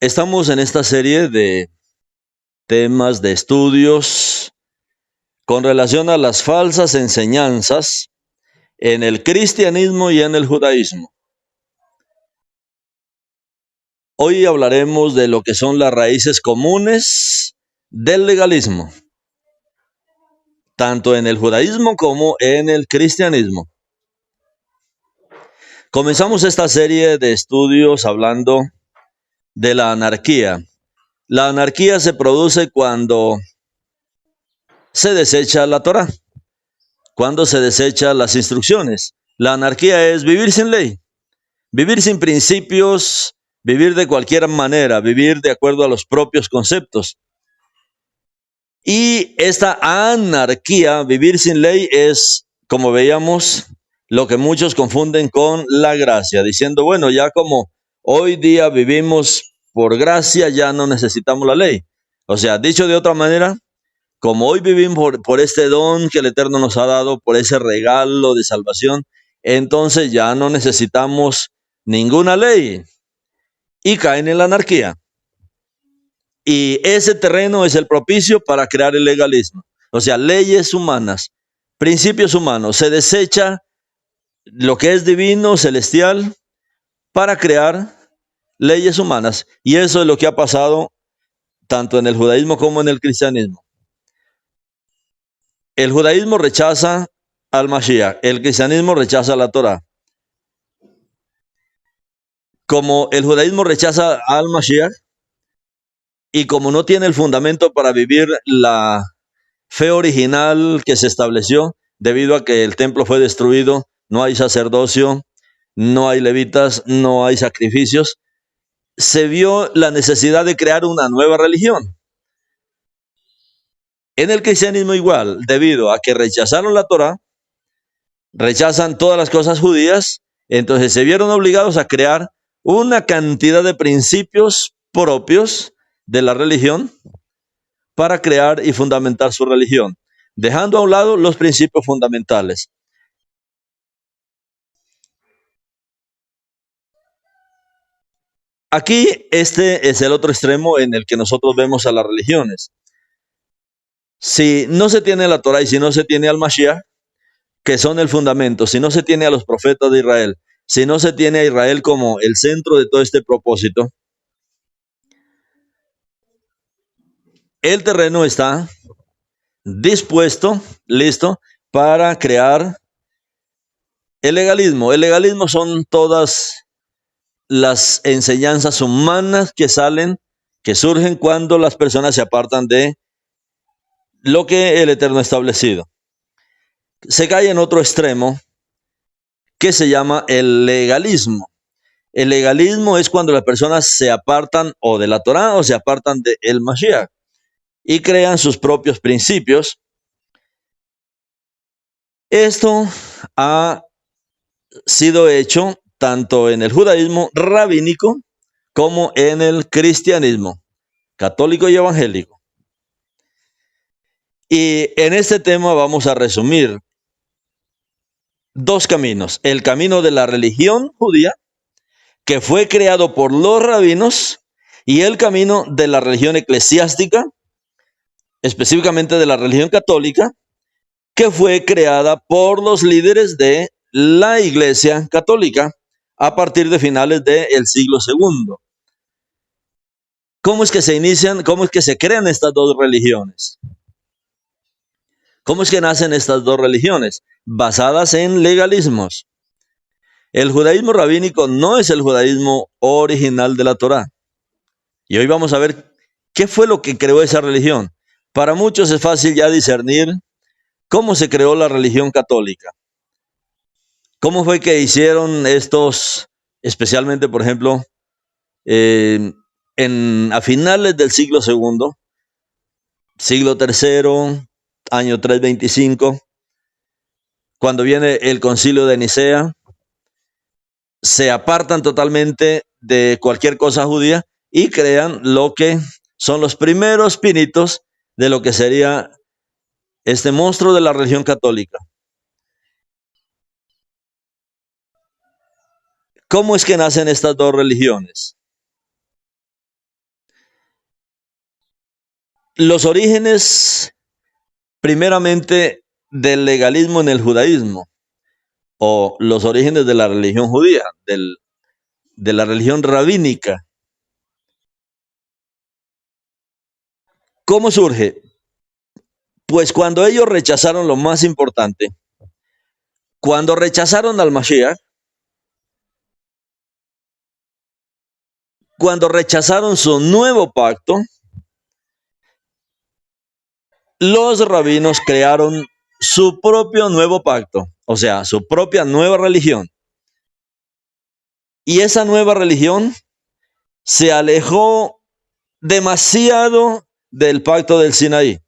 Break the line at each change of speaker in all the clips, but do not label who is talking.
Estamos en esta serie de temas de estudios con relación a las falsas enseñanzas en el cristianismo y en el judaísmo. Hoy hablaremos de lo que son las raíces comunes del legalismo, tanto en el judaísmo como en el cristianismo. Comenzamos esta serie de estudios hablando de la anarquía. La anarquía se produce cuando se desecha la Torá, cuando se desechan las instrucciones. La anarquía es vivir sin ley, vivir sin principios, vivir de cualquier manera, vivir de acuerdo a los propios conceptos. Y esta anarquía, vivir sin ley, es, como veíamos, lo que muchos confunden con la gracia, diciendo, bueno, ya como hoy día vivimos por gracia, ya no necesitamos la ley. O sea, dicho de otra manera, como hoy vivimos por este don que el Eterno nos ha dado, por ese regalo de salvación, entonces ya no necesitamos ninguna ley y caen en la anarquía. Y ese terreno es el propicio para crear el legalismo. O sea, leyes humanas, principios humanos. Se desecha lo que es divino, celestial, para crear leyes humanas. Y eso es lo que ha pasado tanto en el judaísmo como en el cristianismo. El judaísmo rechaza al Mashiach, el cristianismo rechaza la Torah. Como el judaísmo rechaza al Mashiach y como no tiene el fundamento para vivir la fe original que se estableció, debido a que el templo fue destruido, no hay sacerdocio, no hay levitas, no hay sacrificios, se vio la necesidad de crear una nueva religión. En el cristianismo igual, debido a que rechazaron la Torah, rechazan todas las cosas judías, entonces se vieron obligados a crear una cantidad de principios propios de la religión para crear y fundamentar su religión, dejando a un lado los principios fundamentales. Aquí este es el otro extremo en el que nosotros vemos a las religiones. Si no se tiene la Torah y si no se tiene al Mashiach, que son el fundamento, si no se tiene a los profetas de Israel, si no se tiene a Israel como el centro de todo este propósito, el terreno está dispuesto, listo, para crear el legalismo. El legalismo son todas las enseñanzas humanas que salen, que surgen cuando las personas se apartan de lo que el Eterno ha establecido. Se cae en otro extremo que se llama el legalismo. El legalismo es cuando las personas se apartan o de la Torá o se apartan del Mashiach y crean sus propios principios. Esto ha sido hecho tanto en el judaísmo rabínico como en el cristianismo católico y evangélico. Y en este tema vamos a resumir dos caminos. El camino de la religión judía, que fue creado por los rabinos, y el camino de la religión eclesiástica, específicamente de la religión católica, que fue creada por los líderes de la Iglesia Católica a partir de finales del siglo II. ¿Cómo es que se inician, cómo es que se crean estas dos religiones? ¿Cómo es que nacen estas dos religiones? Basadas en legalismos. El judaísmo rabínico no es el judaísmo original de la Torá. Y hoy vamos a ver qué fue lo que creó esa religión. Para muchos es fácil ya discernir cómo se creó la religión católica. ¿Cómo fue que hicieron estos, especialmente, por ejemplo, a finales del siglo II, siglo III, año 325, cuando viene el concilio de Nicea, se apartan totalmente de cualquier cosa judía y crean lo que son los primeros pinitos de lo que sería este monstruo de la religión católica. ¿Cómo es que nacen estas dos religiones? los orígenes, primeramente, del legalismo en el judaísmo, o los orígenes de la religión judía, de la religión rabínica. ¿Cómo surge? Pues cuando ellos rechazaron lo más importante, cuando rechazaron al Mashiach, cuando rechazaron su nuevo pacto, los rabinos crearon su propio nuevo pacto, o sea, su propia nueva religión. Y esa nueva religión se alejó demasiado del pacto del Sinaí.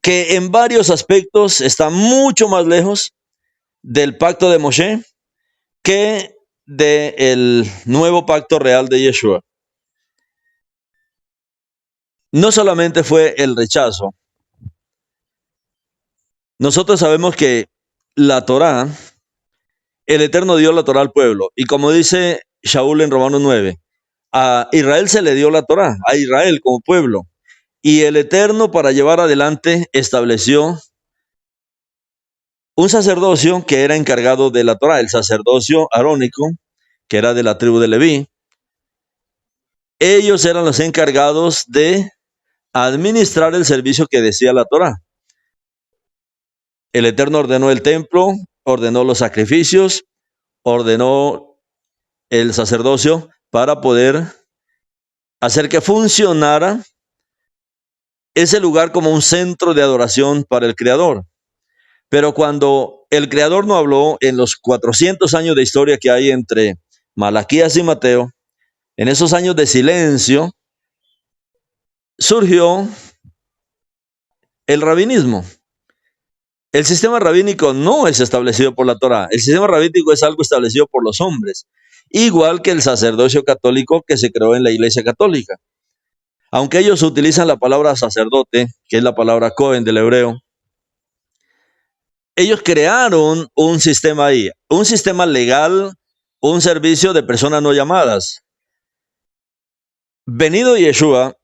Que en varios aspectos está mucho más lejos del pacto de Moshe que del nuevo pacto real de Yeshua. No solamente fue el rechazo. Nosotros sabemos que la Torá, el Eterno dio la Torá al pueblo. Y como dice Shaul en Romanos 9, a Israel se le dio la Torá, a Israel como pueblo. Y el Eterno, para llevar adelante, estableció un sacerdocio que era encargado de la Torá, el sacerdocio arónico, que era de la tribu de Leví. Ellos eran los encargados de administrar el servicio que decía la Torá. El Eterno ordenó el templo, ordenó los sacrificios, ordenó el sacerdocio para poder hacer que funcionara ese lugar como un centro de adoración para el Creador. Pero cuando el Creador no habló en los 400 años de historia que hay entre Malaquías y Mateo, en esos años de silencio, surgió el rabinismo. El sistema rabínico no es establecido por la Torá. El sistema rabínico es algo establecido por los hombres, igual que el sacerdocio católico que se creó en la Iglesia Católica. Aunque ellos utilizan la palabra sacerdote, que es la palabra Cohen del hebreo, ellos crearon un sistema ahí, un sistema legal, un servicio de personas no llamadas. Venido Yeshua,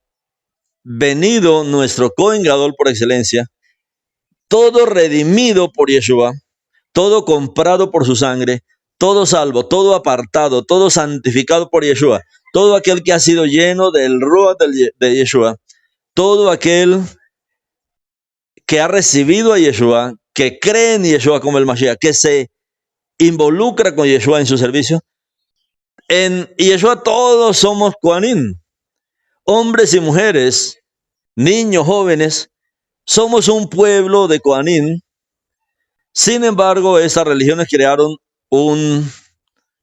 venido nuestro Cohen Gadol por excelencia, todo redimido por Yeshua, todo comprado por su sangre, todo salvo, todo apartado, todo santificado por Yeshua, todo aquel que ha sido lleno del Ruach de Yeshua, todo aquel que ha recibido a Yeshua, que cree en Yeshua como el Mashiach, que se involucra con Yeshua en su servicio. En Yeshua todos somos Kohanim, hombres y mujeres, niños, jóvenes, somos un pueblo de Kohanim. Sin embargo, estas religiones crearon un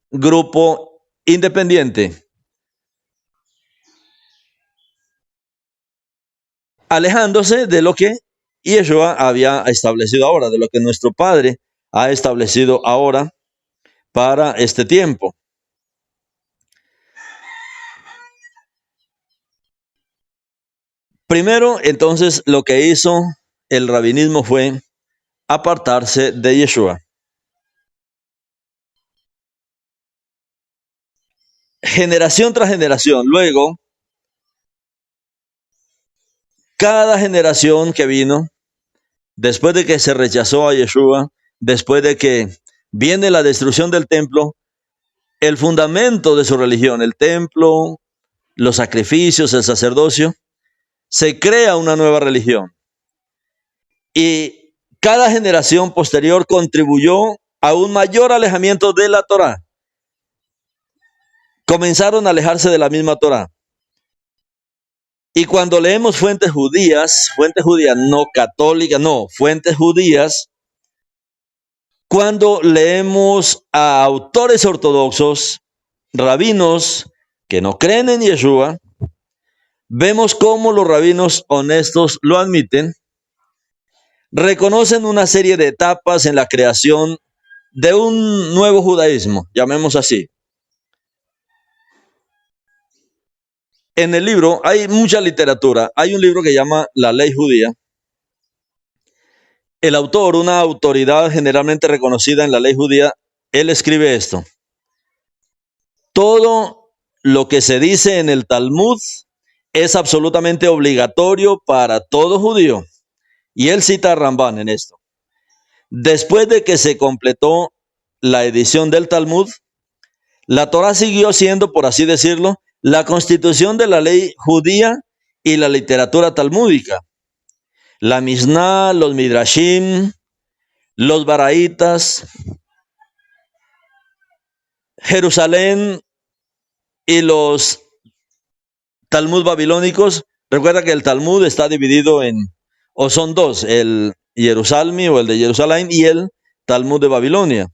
grupo independiente, alejándose de lo que Yeshua había establecido ahora, de lo que nuestro Padre ha establecido ahora para este tiempo. Primero, entonces, lo que hizo el rabinismo fue apartarse de Yeshua. Generación tras generación. Luego, cada generación que vino, después de que se rechazó a Yeshua, después de que viene la destrucción del templo, el fundamento de su religión, el templo, los sacrificios, el sacerdocio, se crea una nueva religión. Y cada generación posterior contribuyó a un mayor alejamiento de la Torá. Comenzaron a alejarse de la misma Torá. Y cuando leemos fuentes judías, no católicas, no, fuentes judías, cuando leemos a autores ortodoxos, rabinos que no creen en Yeshua, vemos cómo los rabinos honestos lo admiten, reconocen una serie de etapas en la creación de un nuevo judaísmo, llamemos así. En el libro hay mucha literatura. Hay un libro que se llama La Ley Judía. El autor, una autoridad generalmente reconocida en la ley judía, él escribe esto. Todo lo que se dice en el Talmud es absolutamente obligatorio para todo judío. Y él cita a Rambán en esto. Después de que se completó la edición del Talmud, la Torá siguió siendo, por así decirlo, la constitución de la ley judía y la literatura talmúdica. La Mishnah, los Midrashim, los Baraítas, Jerusalén y los Talmud babilónicos. Recuerda que el Talmud está dividido o son dos, el Jerusalmi o el de Jerusalén y el Talmud de Babilonia.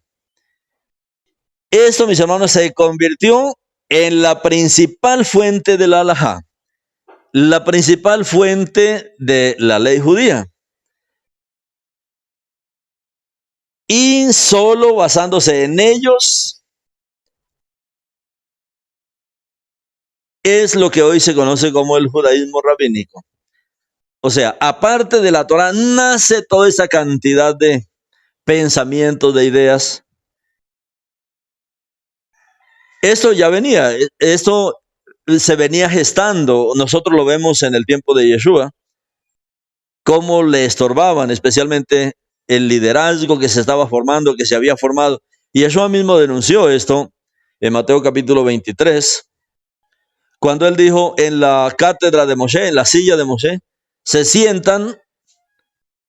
Esto, mis hermanos, se convirtió en la principal fuente de la halajá, la principal fuente de la ley judía. Y solo basándose en ellos es lo que hoy se conoce como el judaísmo rabínico. O sea, aparte de la Torá, nace toda esa cantidad de pensamientos, de ideas. Esto ya venía, esto se venía gestando. Nosotros lo vemos en el tiempo de Yeshua, cómo le estorbaban, especialmente el liderazgo que se estaba formando, que se había formado. Y Yeshua mismo denunció esto en Mateo capítulo 23, cuando él dijo, en la cátedra de Moshe, en la silla de Moshe, se sientan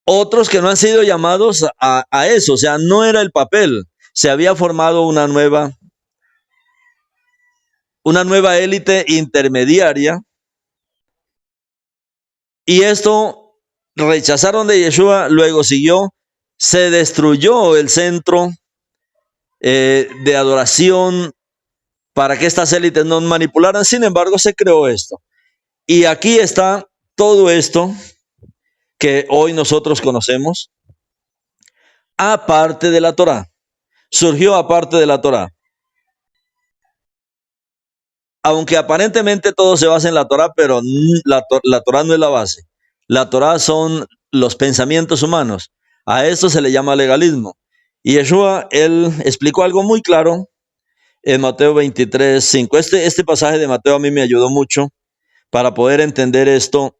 otros que no han sido llamados a eso. O sea, no era el papel. Se había formado una nueva élite intermediaria, y esto rechazaron de Yeshua. Luego siguió, se destruyó el centro de adoración para que estas élites no manipularan. Sin embargo, se creó esto. Y aquí está todo esto que hoy nosotros conocemos, aparte de la Torá. Surgió aparte de la Torá. Aunque aparentemente todo se basa en la Torá, pero la Torá no es la base. La Torá son los pensamientos humanos. A esto se le llama legalismo. Y Yeshua, él explicó algo muy claro en Mateo 23, 5. Este pasaje de Mateo a mí me ayudó mucho para poder entender esto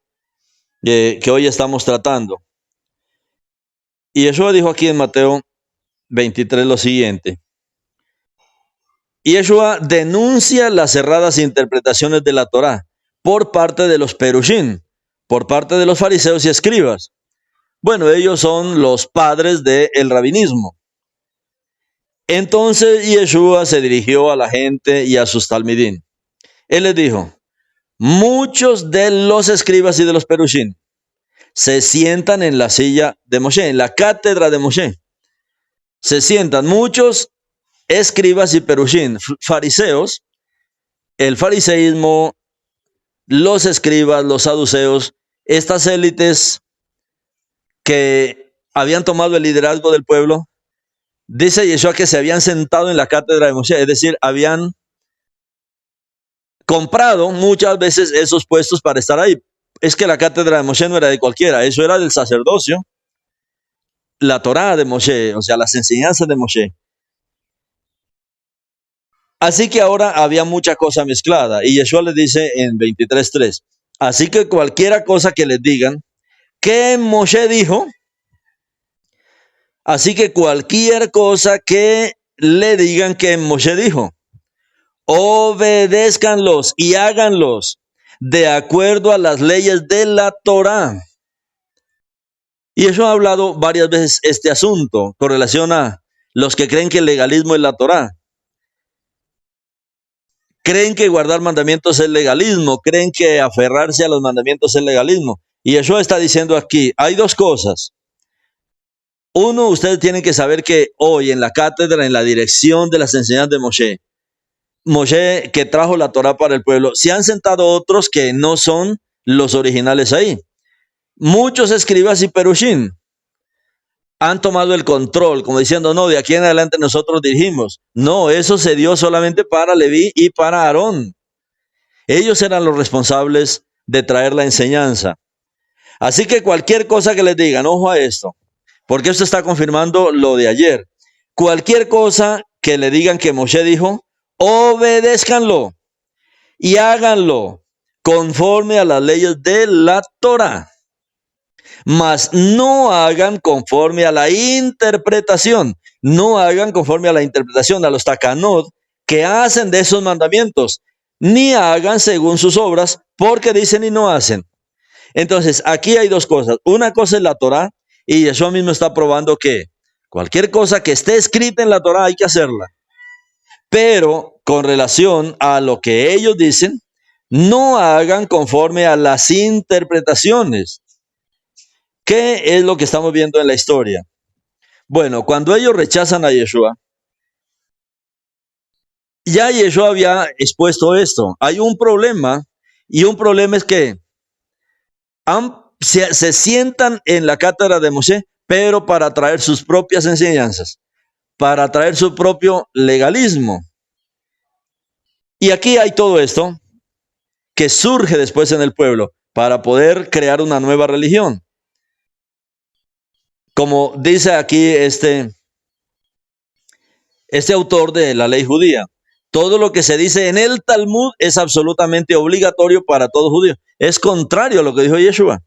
que hoy estamos tratando. Y Yeshua dijo aquí en Mateo 23 lo siguiente. Y Yeshua denuncia las erradas interpretaciones de la Torá por parte de los perushim, por parte de los fariseos y escribas. Bueno, ellos son los padres del rabinismo. Entonces Yeshua se dirigió a la gente y a sus talmidín. Él les dijo, muchos de los escribas y de los perushim se sientan en la silla de Moshe, en la cátedra de Moshe. Se sientan muchos escribas y perushim, fariseos, el fariseísmo, los escribas, los saduceos, estas élites que habían tomado el liderazgo del pueblo. Dice Yeshua que se habían sentado en la cátedra de Moshe, es decir, habían comprado muchas veces esos puestos para estar ahí. Es que la cátedra de Moshe no era de cualquiera, eso era del sacerdocio, la Torá de Moshe, o sea, las enseñanzas de Moshe. Así que ahora había mucha cosa mezclada, y Yeshua les dice en 23:3, así que cualquiera cosa que les digan que Moshe dijo, así que cualquier cosa que le digan que Moshe dijo, obedézcanlos y háganlos de acuerdo a las leyes de la Torá. Y eso ha hablado varias veces este asunto con relación a los que creen que el legalismo es la Torá. Creen que guardar mandamientos es legalismo, creen que aferrarse a los mandamientos es legalismo. Y eso está diciendo aquí, hay dos cosas. Uno, ustedes tienen que saber que hoy en la cátedra, en la dirección de las enseñanzas de Moshe que trajo la Torá para el pueblo, se han sentado otros que no son los originales ahí. Muchos escribas y perushim han tomado el control, como diciendo, no, de aquí en adelante nosotros dirigimos. No, eso se dio solamente para Leví y para Aarón. Ellos eran los responsables de traer la enseñanza. Así que cualquier cosa que les digan, ojo a esto, porque esto está confirmando lo de ayer. Cualquier cosa que le digan que Moshe dijo, obedézcanlo y háganlo conforme a las leyes de la Torá, mas no hagan conforme a la interpretación, no hagan conforme a la interpretación, a los takanot que hacen de esos mandamientos, ni hagan según sus obras, porque dicen y no hacen. Entonces, aquí hay dos cosas. Una cosa es la Torá, y Yeshua mismo está probando que cualquier cosa que esté escrita en la Torá hay que hacerla. Pero con relación a lo que ellos dicen, no hagan conforme a las interpretaciones. ¿Qué es lo que estamos viendo en la historia? Bueno, cuando ellos rechazan a Yeshua, ya Yeshua había expuesto esto. Hay un problema, y un problema es que se sientan en la cátedra de Moshe, pero para traer sus propias enseñanzas, para traer su propio legalismo. Y aquí hay todo esto que surge después en el pueblo para poder crear una nueva religión. Como dice aquí este autor de la ley judía, todo lo que se dice en el Talmud es absolutamente obligatorio para todo judío. Es contrario a lo que dijo Yeshua.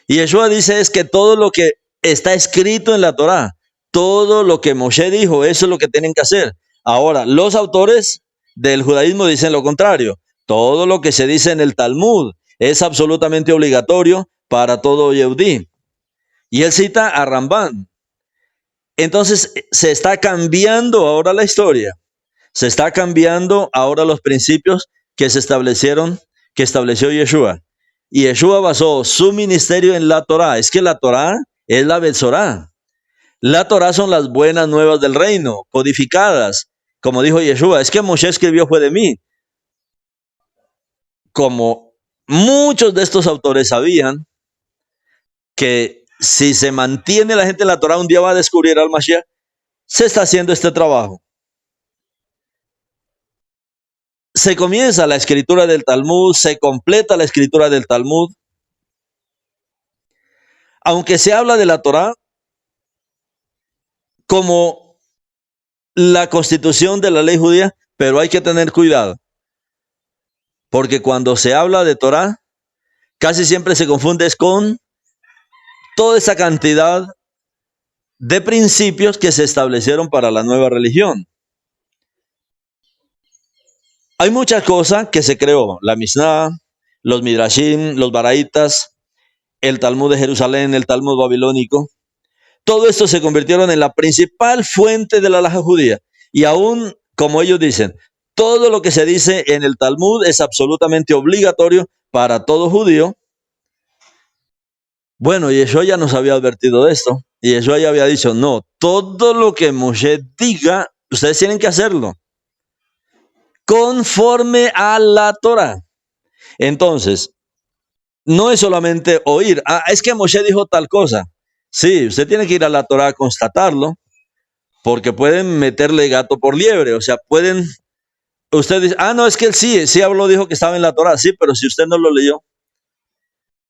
Y Yeshua dice es que todo lo que está escrito en la Torá, todo lo que Moshe dijo, eso es lo que tienen que hacer. Ahora, los autores del judaísmo dicen lo contrario. Todo lo que se dice en el Talmud es absolutamente obligatorio para todo Yehudí. Y él cita a Rambán. Entonces, se está cambiando ahora la historia. Se está cambiando ahora los principios que se establecieron, que estableció Yeshua. Y Yeshua basó su ministerio en la Torá. Es que la Torá es la Betzorá. La Torá son las buenas nuevas del reino, codificadas. Como dijo Yeshua, es que Moshe escribió fue de mí. Como muchos de estos autores sabían que si se mantiene la gente en la Torá, un día va a descubrir al Mashiach, se está haciendo este trabajo. Se comienza la escritura del Talmud, se completa la escritura del Talmud. Aunque se habla de la Torá como la constitución de la ley judía, pero hay que tener cuidado. Porque cuando se habla de Torá, casi siempre se confunde con toda esa cantidad de principios que se establecieron para la nueva religión. Hay muchas cosas que se creó, la Mishnah, los Midrashim, los Baraítas, el Talmud de Jerusalén, el Talmud babilónico. Todo esto se convirtieron en la principal fuente de la halajá judía. Y aún, como ellos dicen, todo lo que se dice en el Talmud es absolutamente obligatorio para todo judío. Bueno, Yeshua ya nos había advertido de esto. Y Yeshua ya había dicho, no, todo lo que Moshe diga, ustedes tienen que hacerlo conforme a la Torá. Entonces, no es solamente oír, es que Moshe dijo tal cosa. Sí, usted tiene que ir a la Torá a constatarlo, porque pueden meterle gato por liebre, o sea, pueden, usted dice, no, es que él sí habló, dijo que estaba en la Torá, sí, pero si usted no lo leyó,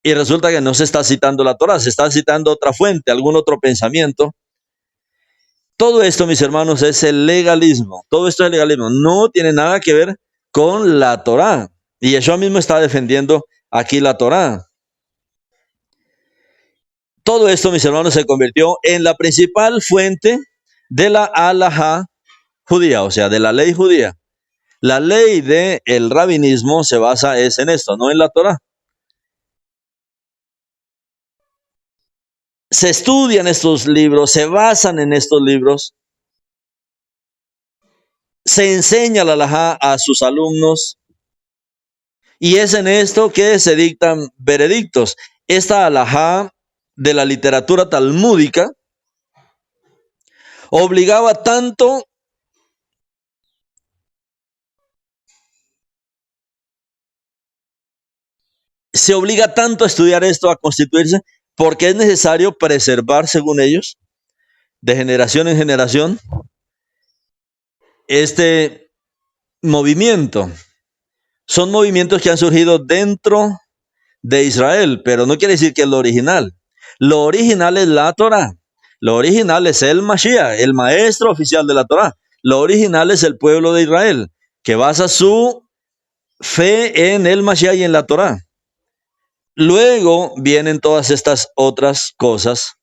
y resulta que no se está citando la Torá, se está citando otra fuente, algún otro pensamiento. Todo esto, mis hermanos, es el legalismo, todo esto es legalismo, no tiene nada que ver con la Torá, y Yeshua mismo está defendiendo aquí la Torá. Todo esto, mis hermanos, se convirtió en la principal fuente de la halajá judía, o sea, de la ley judía. La ley del rabinismo se basa en esto, no en la Torá. Se estudian estos libros, se basan en estos libros. Se enseña la halajá a sus alumnos. Y es en esto que se dictan veredictos. Esta halajá de la literatura talmúdica obligaba tanto se obliga tanto a estudiar esto, a constituirse, porque es necesario preservar, según ellos, de generación en generación, este movimiento. Son movimientos que han surgido dentro de Israel, pero no quiere decir que es lo original. Lo original es la Torá. Lo original es el Mashiach, el maestro oficial de la Torá. Lo original es el pueblo de Israel, que basa su fe en el Mashiach y en la Torá. Luego vienen todas estas otras cosas.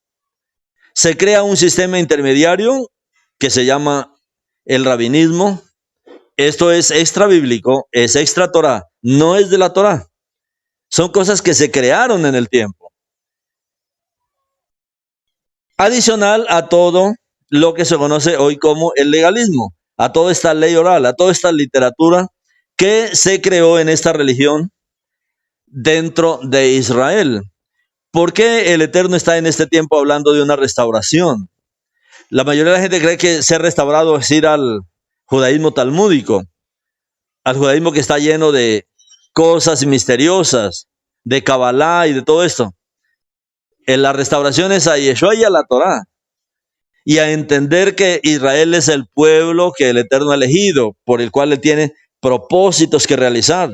Se crea un sistema intermediario que se llama el rabinismo. Esto es extra bíblico, es extra Torá, no es de la Torá. Son cosas que se crearon en el tiempo. Adicional a todo lo que se conoce hoy como el legalismo, a toda esta ley oral, a toda esta literatura que se creó en esta religión dentro de Israel. ¿Por qué el Eterno está en este tiempo hablando de una restauración? La mayoría de la gente cree que ser restaurado es ir al judaísmo talmúdico, al judaísmo que está lleno de cosas misteriosas, de Kabbalah y de todo esto. En la restauración es a Yeshua y a la Torá, y a entender que Israel es el pueblo que el Eterno ha elegido, por el cual Él tiene propósitos que realizar.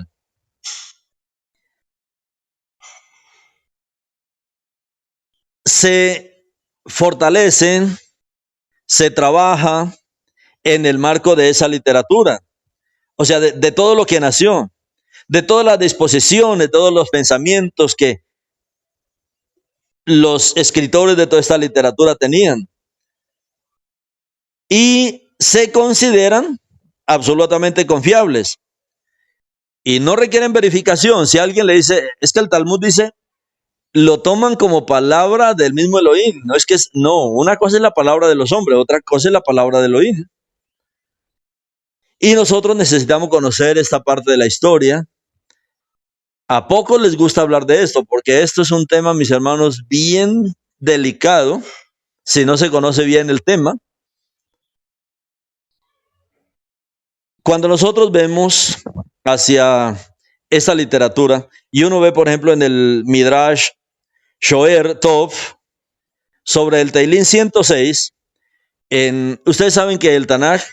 Se fortalecen, se trabaja en el marco de esa literatura, o sea, de todo lo que nació, de todas las disposiciones, de todos los pensamientos que los escritores de toda esta literatura tenían. Y se consideran absolutamente confiables y no requieren verificación. Si alguien le dice, es que el Talmud dice, lo toman como palabra del mismo Elohim. No es que no, una cosa es la palabra de los hombres, otra cosa es la palabra de Elohim. Y nosotros necesitamos conocer esta parte de la historia. A pocos les gusta hablar de esto, porque esto es un tema, mis hermanos, bien delicado, si no se conoce bien el tema. Cuando nosotros vemos hacia esta literatura, y uno ve, por ejemplo, en el Midrash Shoer Tov, sobre el Teilín 106, ustedes saben que el Tanaj,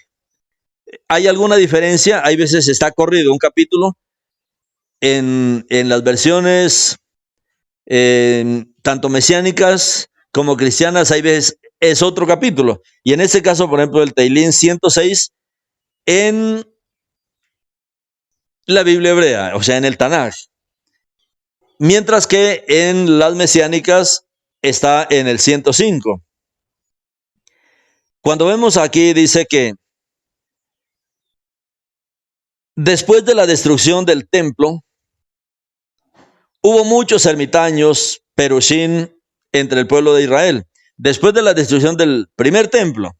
¿hay alguna diferencia? Hay veces está corrido un capítulo en las versiones tanto mesiánicas como cristianas, hay veces es otro capítulo. Y en este caso, por ejemplo, el Teilín 106 en la Biblia hebrea, o sea, en el Tanaj. Mientras que en las mesiánicas está en el 105. Cuando vemos aquí, dice que después de la destrucción del templo, hubo muchos ermitaños, perushín, entre el pueblo de Israel. Después de la destrucción del primer templo,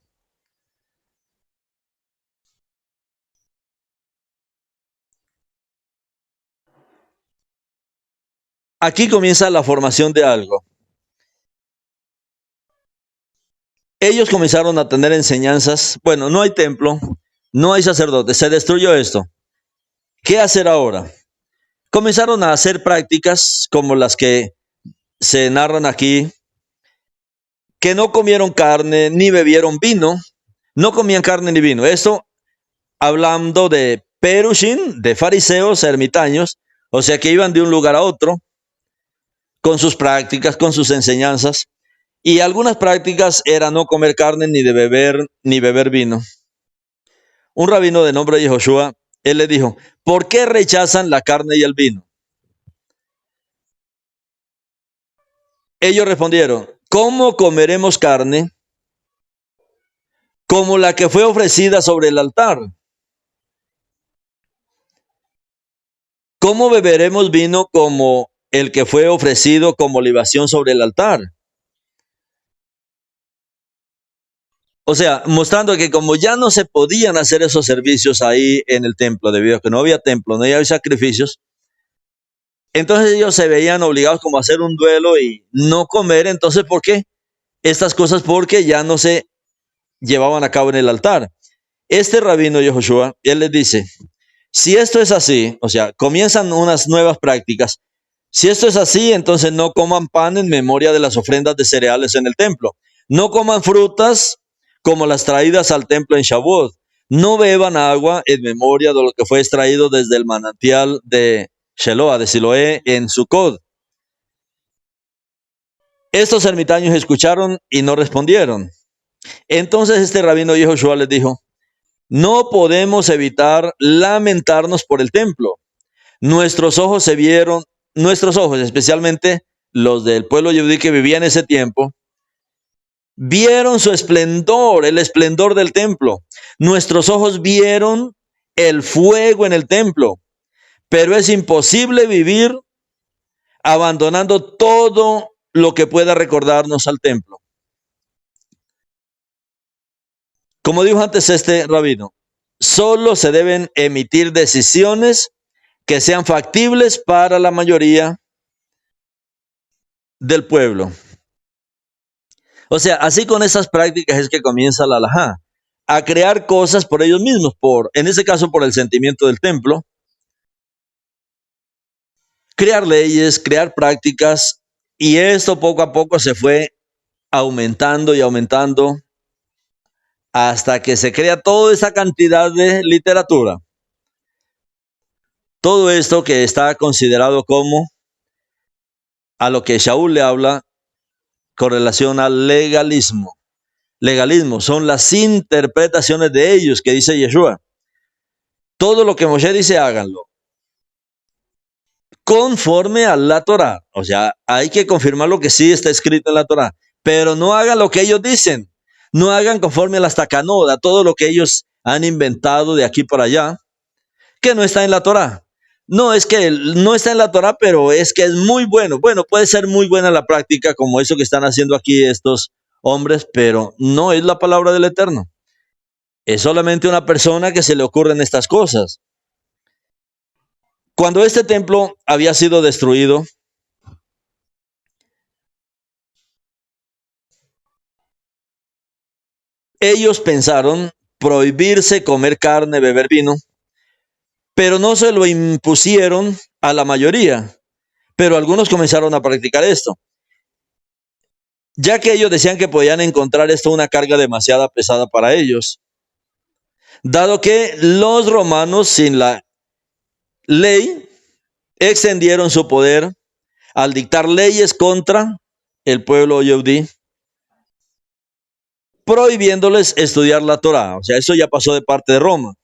aquí comienza la formación de algo. Ellos comenzaron a tener enseñanzas. Bueno, no hay templo, no hay sacerdotes, se destruyó esto. ¿Qué hacer ahora? Comenzaron a hacer prácticas como las que se narran aquí, que no comieron carne ni bebieron vino, no comían carne ni vino. Esto hablando de perushim, de fariseos, ermitaños, o sea que iban de un lugar a otro con sus prácticas, con sus enseñanzas, y algunas prácticas eran no comer carne ni beber vino. Un rabino de nombre Yehoshua, él le dijo, ¿por qué rechazan la carne y el vino? Ellos respondieron, ¿cómo comeremos carne como la que fue ofrecida sobre el altar? ¿Cómo beberemos vino como el que fue ofrecido como libación sobre el altar? O sea, mostrando que como ya no se podían hacer esos servicios ahí en el templo, debido a que no había templo, no había sacrificios, entonces ellos se veían obligados como a hacer un duelo y no comer. Entonces, ¿por qué? Estas cosas porque ya no se llevaban a cabo en el altar. Este rabino Yehoshua, él les dice, si esto es así, o sea, comienzan unas nuevas prácticas. Si esto es así, entonces no coman pan en memoria de las ofrendas de cereales en el templo. No coman frutas como las traídas al templo en Shavuot. No beban agua en memoria de lo que fue extraído desde el manantial de Sheloah, de Siloé, en Sucot. Estos ermitaños escucharon y no respondieron. Entonces este rabino Yehoshua les dijo, no podemos evitar lamentarnos por el templo, Nuestros ojos se vieron, nuestros ojos, especialmente los del pueblo yehudí que vivía en ese tiempo, vieron su esplendor, el esplendor del templo. Nuestros ojos vieron el fuego en el templo, pero es imposible vivir abandonando todo lo que pueda recordarnos al templo. Como dijo antes este rabino, solo se deben emitir decisiones que sean factibles para la mayoría del pueblo. O sea, así con esas prácticas es que comienza la halajá, a crear cosas por ellos mismos, en ese caso por el sentimiento del templo, crear leyes, crear prácticas, y esto poco a poco se fue aumentando y aumentando hasta que se crea toda esa cantidad de literatura. Todo esto que está considerado como a lo que Shaul le habla con relación al legalismo. Legalismo son las interpretaciones de ellos que dice Yeshua. Todo lo que Moshe dice, háganlo conforme a la Torah. O sea, hay que confirmar lo que sí está escrito en la Torah, pero no hagan lo que ellos dicen. No hagan conforme a las takanoda, todo lo que ellos han inventado de aquí para allá, que no está en la Torah. No es que no está en la Torah, pero es que es muy bueno. Bueno, puede ser muy buena la práctica, como eso que están haciendo aquí estos hombres, pero no es la palabra del Eterno. Es solamente una persona que se le ocurren estas cosas. Cuando este templo había sido destruido, ellos pensaron prohibirse comer carne, beber vino, pero no se lo impusieron a la mayoría. Pero algunos comenzaron a practicar esto, ya que ellos decían que podían encontrar esto una carga demasiado pesada para ellos, dado que los romanos, sin la ley, extendieron su poder al dictar leyes contra el pueblo yehudí, prohibiéndoles estudiar la Torah. O sea, eso ya pasó de parte de Roma,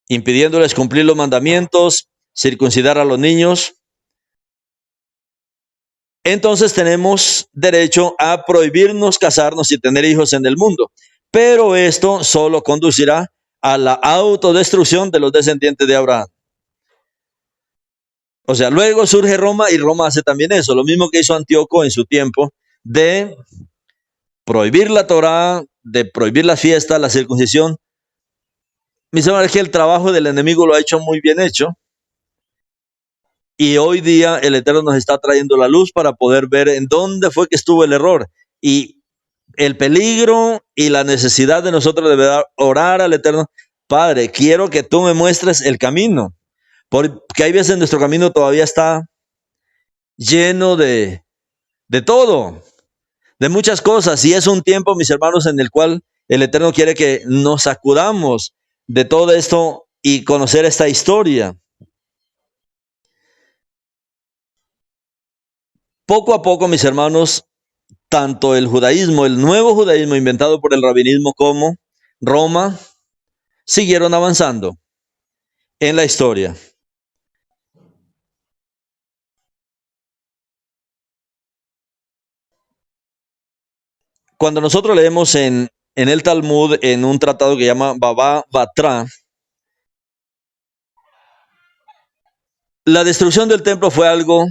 impidiéndoles cumplir los mandamientos, circuncidar a los niños. Entonces tenemos derecho a prohibirnos casarnos y tener hijos en el mundo. Pero esto solo conducirá a la autodestrucción de los descendientes de Abraham. O sea, luego surge Roma y Roma hace también eso, lo mismo que hizo Antíoco en su tiempo, de prohibir la Torá, de prohibir la fiesta, la circuncisión. Mis hermanos, es que el trabajo del enemigo lo ha hecho muy bien hecho. Y hoy día el Eterno nos está trayendo la luz para poder ver en dónde fue que estuvo el error. Y el peligro y la necesidad de nosotros de orar al Eterno. Padre, quiero que tú me muestres el camino. Porque hay veces nuestro camino todavía está lleno de todo, de muchas cosas. Y es un tiempo, mis hermanos, en el cual el Eterno quiere que nos sacudamos de todo esto y conocer esta historia. Poco a poco, mis hermanos, tanto el judaísmo, el nuevo judaísmo inventado por el rabinismo, como Roma, siguieron avanzando en la historia. Cuando nosotros leemos en el Talmud, en un tratado que llama Baba Batra, la destrucción del templo fue algo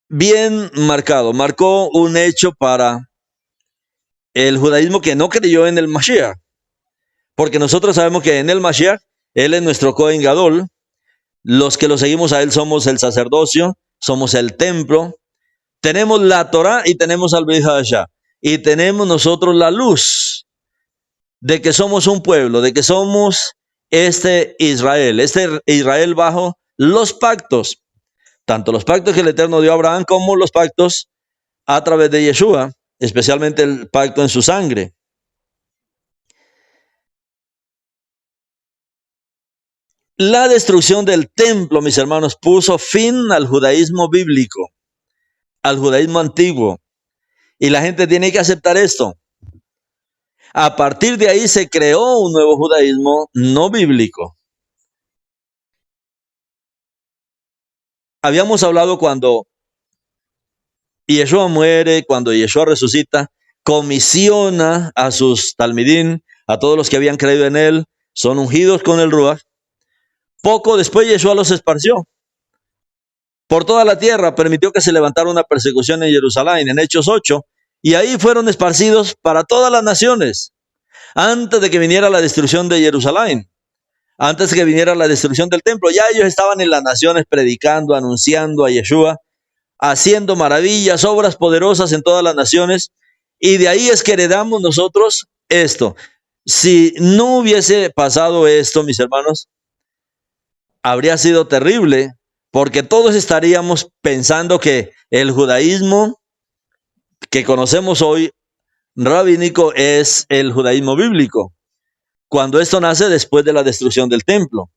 bien marcado, marcó un hecho para el judaísmo que no creyó en el Mashiach, porque nosotros sabemos que en el Mashiach, él es nuestro Kohen Gadol, los que lo seguimos a él somos el sacerdocio, somos el templo, tenemos la Torah y tenemos al Brit Hadashah, y tenemos nosotros la luz de que somos un pueblo, de que somos este Israel bajo los pactos, tanto los pactos que el Eterno dio a Abraham como los pactos a través de Yeshua, especialmente el pacto en su sangre. La destrucción del templo, mis hermanos, puso fin al judaísmo bíblico, al judaísmo antiguo. Y la gente tiene que aceptar esto. A partir de ahí se creó un nuevo judaísmo no bíblico. habíamos hablado cuando Yeshua muere, cuando Yeshua resucita, comisiona a sus talmidín, a todos los que habían creído en él, son ungidos con el Ruach. Poco después Yeshua los esparció por toda la tierra, permitió que se levantara una persecución en Jerusalén, en Hechos 8, y ahí fueron esparcidos para todas las naciones, antes de que viniera la destrucción de Jerusalén, antes de que viniera la destrucción del templo. Ya ellos estaban en las naciones predicando, anunciando a Yeshua, haciendo maravillas, obras poderosas en todas las naciones, y de ahí es que heredamos nosotros esto. Si no hubiese pasado esto, mis hermanos, habría sido terrible, porque todos estaríamos pensando que el judaísmo que conocemos hoy, rabínico, es el judaísmo bíblico, cuando esto nace después de la destrucción del templo.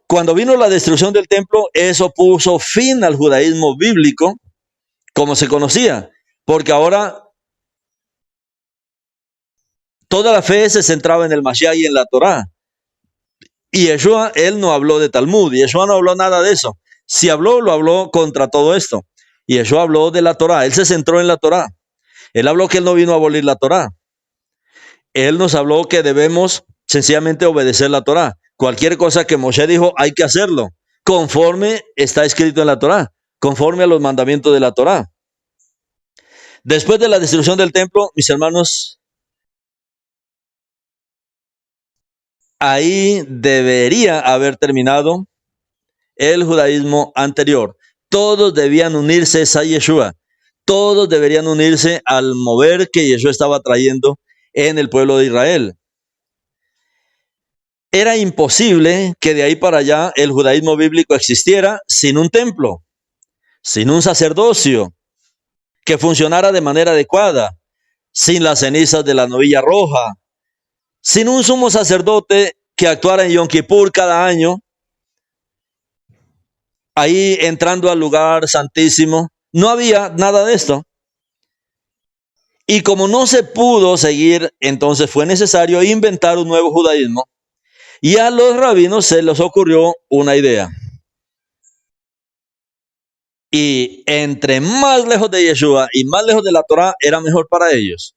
Cuando vino la destrucción del templo, eso puso fin al judaísmo bíblico, como se conocía, porque ahora toda la fe se centraba en el Mashiach y en la Torá. Y Yeshua, él no habló de Talmud, y Yeshua no habló nada de eso. Si habló, lo habló contra todo esto. Y Yeshua habló de la Torá, él se centró en la Torá. Él habló que él no vino a abolir la Torá. Él nos habló que debemos sencillamente obedecer la Torá. Cualquier cosa que Moshe dijo, hay que hacerlo, conforme está escrito en la Torá, conforme a los mandamientos de la Torá. Después de la destrucción del templo, mis hermanos, ahí debería haber terminado el judaísmo anterior. Todos debían unirse a Yeshua. Todos deberían unirse al mover que Yeshua estaba trayendo en el pueblo de Israel. Era imposible que de ahí para allá el judaísmo bíblico existiera sin un templo, sin un sacerdocio que funcionara de manera adecuada, sin las cenizas de la novilla roja, sin un sumo sacerdote que actuara en Yom Kippur cada año, ahí entrando al lugar santísimo. No había nada de esto. Y como no se pudo seguir, entonces fue necesario inventar un nuevo judaísmo. Y a los rabinos se les ocurrió una idea. Y entre más lejos de Yeshua y más lejos de la Torá, era mejor para ellos.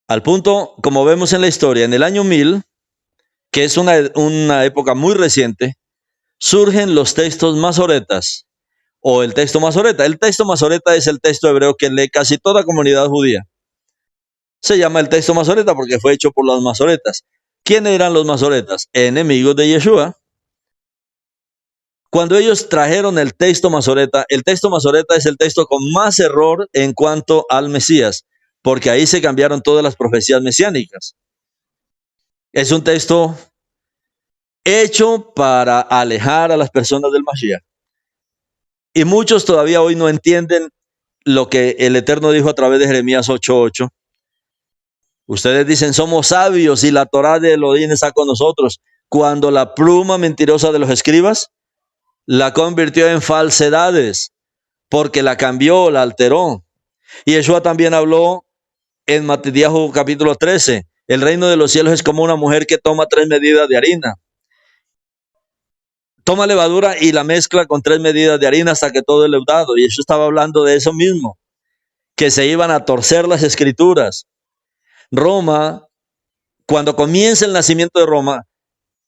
Al punto, como vemos en la historia, en el año 1000, que es una época muy reciente, surgen los textos masoretas, o el texto masoreta. El texto masoreta es el texto hebreo que lee casi toda comunidad judía. Se llama el texto masoreta porque fue hecho por los masoretas. ¿Quiénes eran los masoretas? Enemigos de Yeshua. Cuando ellos trajeron el texto masoreta es el texto con más error en cuanto al Mesías, porque ahí se cambiaron todas las profecías mesiánicas. Es un texto hecho para alejar a las personas del Mashiach. Y muchos todavía hoy no entienden lo que el Eterno dijo a través de Jeremías 8:8. Ustedes dicen, somos sabios y la Torá de Elohim está con nosotros, cuando la pluma mentirosa de los escribas la convirtió en falsedades, porque la cambió, la alteró. Y Yeshua también habló en Matitiahu capítulo 13, el reino de los cielos es como una mujer que toma 3 medidas de harina. Toma levadura y la mezcla con 3 medidas de harina hasta que todo es leudado. Y Yeshua estaba hablando de eso mismo, que se iban a torcer las escrituras. Roma, cuando comienza el nacimiento de Roma,